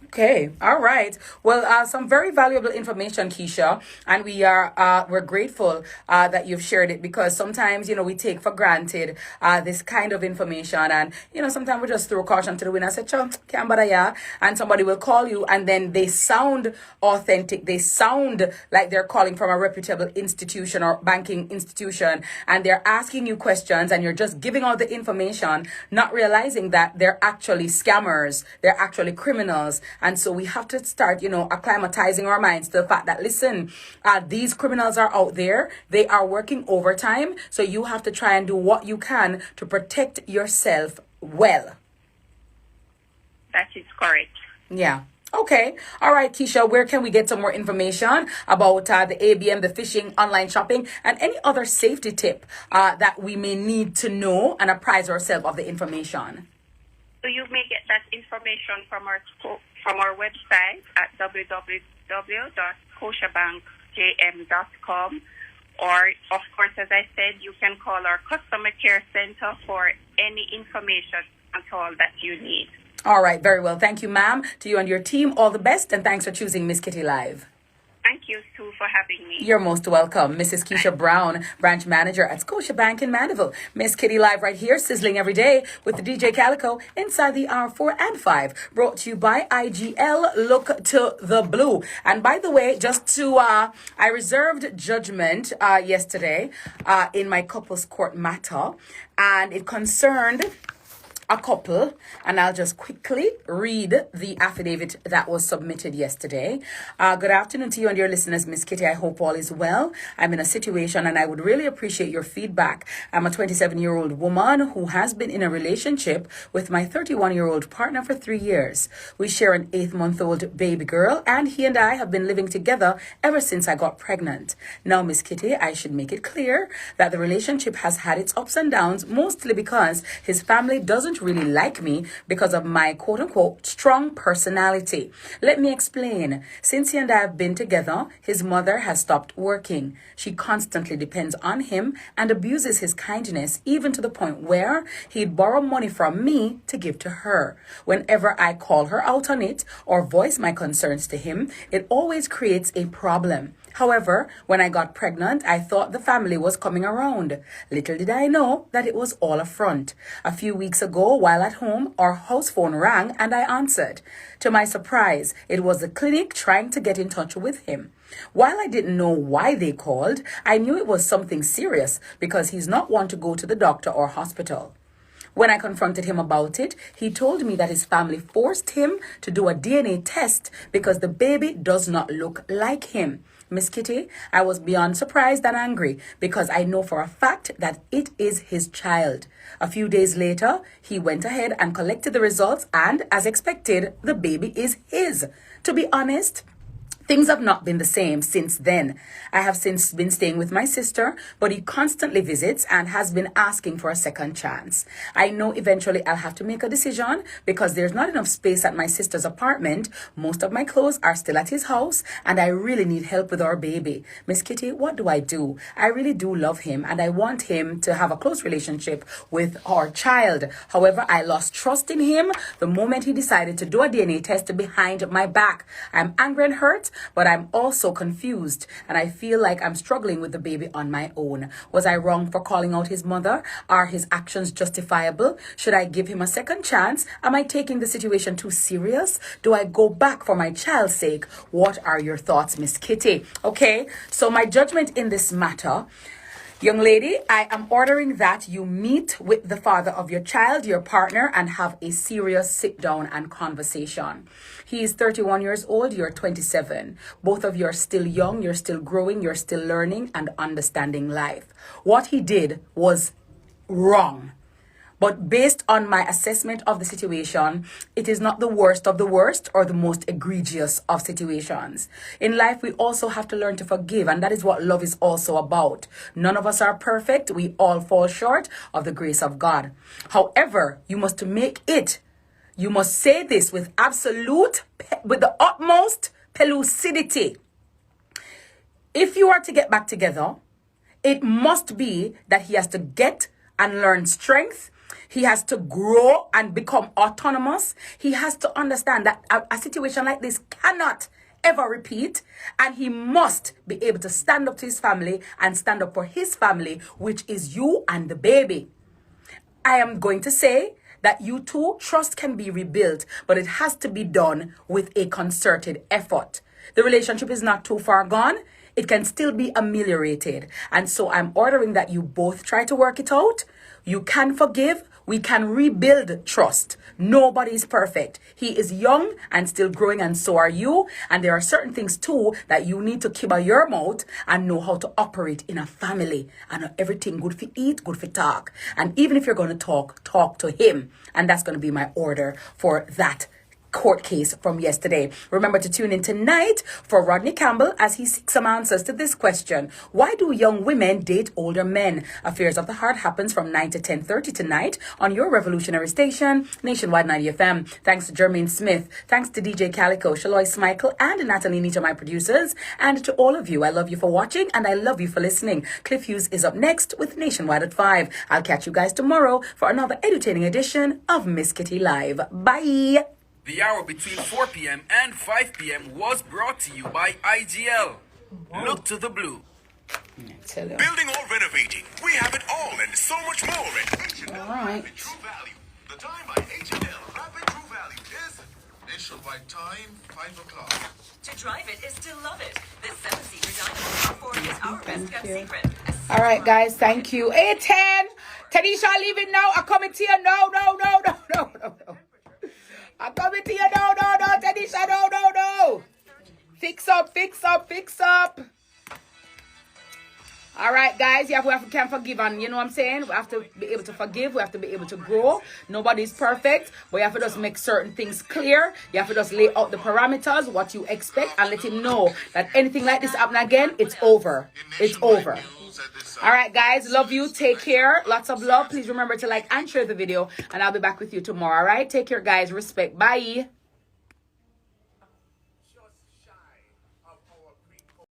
Okay. All right. Well, some very valuable information, Keisha, and we're grateful that you've shared it, because sometimes, we take for granted this kind of information, and sometimes we just throw caution to the wind and say, can't bother ya, and somebody will call you, and then they sound authentic. They sound like they're calling from a reputable institution or banking institution, and they're asking you questions, and you're just giving out the information, not realizing that they're actually scammers. They're actually criminals. And so we have to start, acclimatizing our minds to the fact that, listen, these criminals are out there. They are working overtime. So you have to try and do what you can to protect yourself well. That is correct. Yeah. Okay. All right, Keisha, where can we get some more information about the ABM, the phishing, online shopping, and any other safety tip that we may need to know and apprise ourselves of the information? So you may get that information from our website at www.scotiabankjm.com, or of course, as I said, you can call our customer care center for any information at all that you need. All right, very well. Thank you, ma'am. To you and your team, all the best, and thanks for choosing Miss Kitty Live. Thank you, Sue, for having me. You're most welcome. Mrs. Keisha Brown, branch manager at Scotiabank in Mandeville. Miss Kitty Live right here, sizzling every day with the DJ Calico inside the hour 4 and 5. Brought to you by IGL. Look to the blue. And by the way, just to, I reserved judgment yesterday in my couples court matter, and it concerned a couple, and I'll just quickly read the affidavit that was submitted yesterday. Good afternoon to you and your listeners, Miss Kitty. I hope all is well. I'm in a situation and I would really appreciate your feedback. I'm a 27-year-old woman who has been in a relationship with my 31-year-old partner for 3 years. We share an 8-month-old baby girl, and he and I have been living together ever since I got pregnant. Now, Miss Kitty, I should make it clear that the relationship has had its ups and downs, mostly because his family doesn't really like me because of my quote-unquote strong personality. Let me explain. Since he and I have been together, his mother has stopped working. She constantly depends on him and abuses his kindness, even to the point where he'd borrow money from me to give to her. Whenever I call her out on it or voice my concerns to him, it always creates a problem. However, when I got pregnant, I thought the family was coming around. Little did I know that it was all a front. A few weeks ago, while at home, our house phone rang and I answered. To my surprise, it was the clinic trying to get in touch with him. While I didn't know why they called, I knew it was something serious because he's not one to go to the doctor or hospital. When I confronted him about it, he told me that his family forced him to do a DNA test because the baby does not look like him. Miss Kitty, I was beyond surprised and angry because I know for a fact that it is his child. A few days later, he went ahead and collected the results, and as expected, the baby is his. To be honest, things have not been the same since then. I have since been staying with my sister, but he constantly visits and has been asking for a second chance. I know eventually I'll have to make a decision because there's not enough space at my sister's apartment. Most of my clothes are still at his house, and I really need help with our baby. Miss Kitty, what do I do? I really do love him, and I want him to have a close relationship with our child. However, I lost trust in him the moment he decided to do a DNA test behind my back. I'm angry and hurt, but I'm also confused, and I feel like I'm struggling with the baby on my own. Was I wrong for calling out his mother? Are his actions justifiable? Should I give him a second chance? Am I taking the situation too serious? Do I go back for my child's sake? What are your thoughts, Miss Kitty? Okay, so my judgment in this matter, young lady, I am ordering that you meet with the father of your child, your partner, and have a serious sit down and conversation. He is 31 years old, you're 27. Both of you are still young, you're still growing, you're still learning and understanding life. What he did was wrong. But based on my assessment of the situation, it is not the worst of the worst or the most egregious of situations. In life, we also have to learn to forgive, and that is what love is also about. None of us are perfect. We all fall short of the grace of God. However, you must say this with with the utmost lucidity. If you are to get back together, it must be that he has to get and learn strength. He has to grow and become autonomous. He has to understand that a situation like this cannot ever repeat, and he must be able to stand up to his family and stand up for his family, which is you and the baby. I am going to say that you two, trust can be rebuilt, but it has to be done with a concerted effort. The relationship is not too far gone. It can still be ameliorated. And so I'm ordering that you both try to work it out. You can forgive. We can rebuild trust. Nobody's perfect. He is young and still growing, and so are you. And there are certain things too that you need to keep out your mouth and know how to operate in a family. And everything good for eat, good for talk. And even if you're going to talk to him. And that's going to be my order for that court case from yesterday. Remember to tune in tonight for Rodney Campbell as he seeks some answers to this question. Why do young women date older men? Affairs of the Heart happens from 9 to 10:30 tonight on your revolutionary station, Nationwide 90 FM. Thanks to Jermaine Smith. Thanks to DJ Calico, Shalois Michael, and Natalie Nita, my producers. And to all of you, I love you for watching and I love you for listening. Cliff Hughes is up next with Nationwide at 5. I'll catch you guys tomorrow for another entertaining edition of Miss Kitty Live. Bye. The hour between 4 p.m. and 5 p.m. was brought to you by IGL. Look to the blue. Tell you. Building or renovating, we have it all and so much more at H&L All right. Rapid True Value. The time by H&L Rapid True Value is nationwide time 5 o'clock. To drive it is to love it. This 7-seater Dynamo Ford is our best kept secret. All right, guys. Thank you. 8:10. Tanisha, leaving now. I'm coming to you. No. I'm coming to you. No. Tanisha, no. Fix up. All right, guys. Yeah, we can forgive, and you know what I'm saying? We have to be able to forgive. We have to be able to grow. Nobody's perfect, but you have to just make certain things clear. You have to just lay out the parameters, what you expect, and let him know that anything like this happen again, it's over. It's over. All right, guys. Love you. Take care. Lots of love. Please remember to like and share the video, and I'll be back with you tomorrow. All right. Take care, guys. Respect. Bye.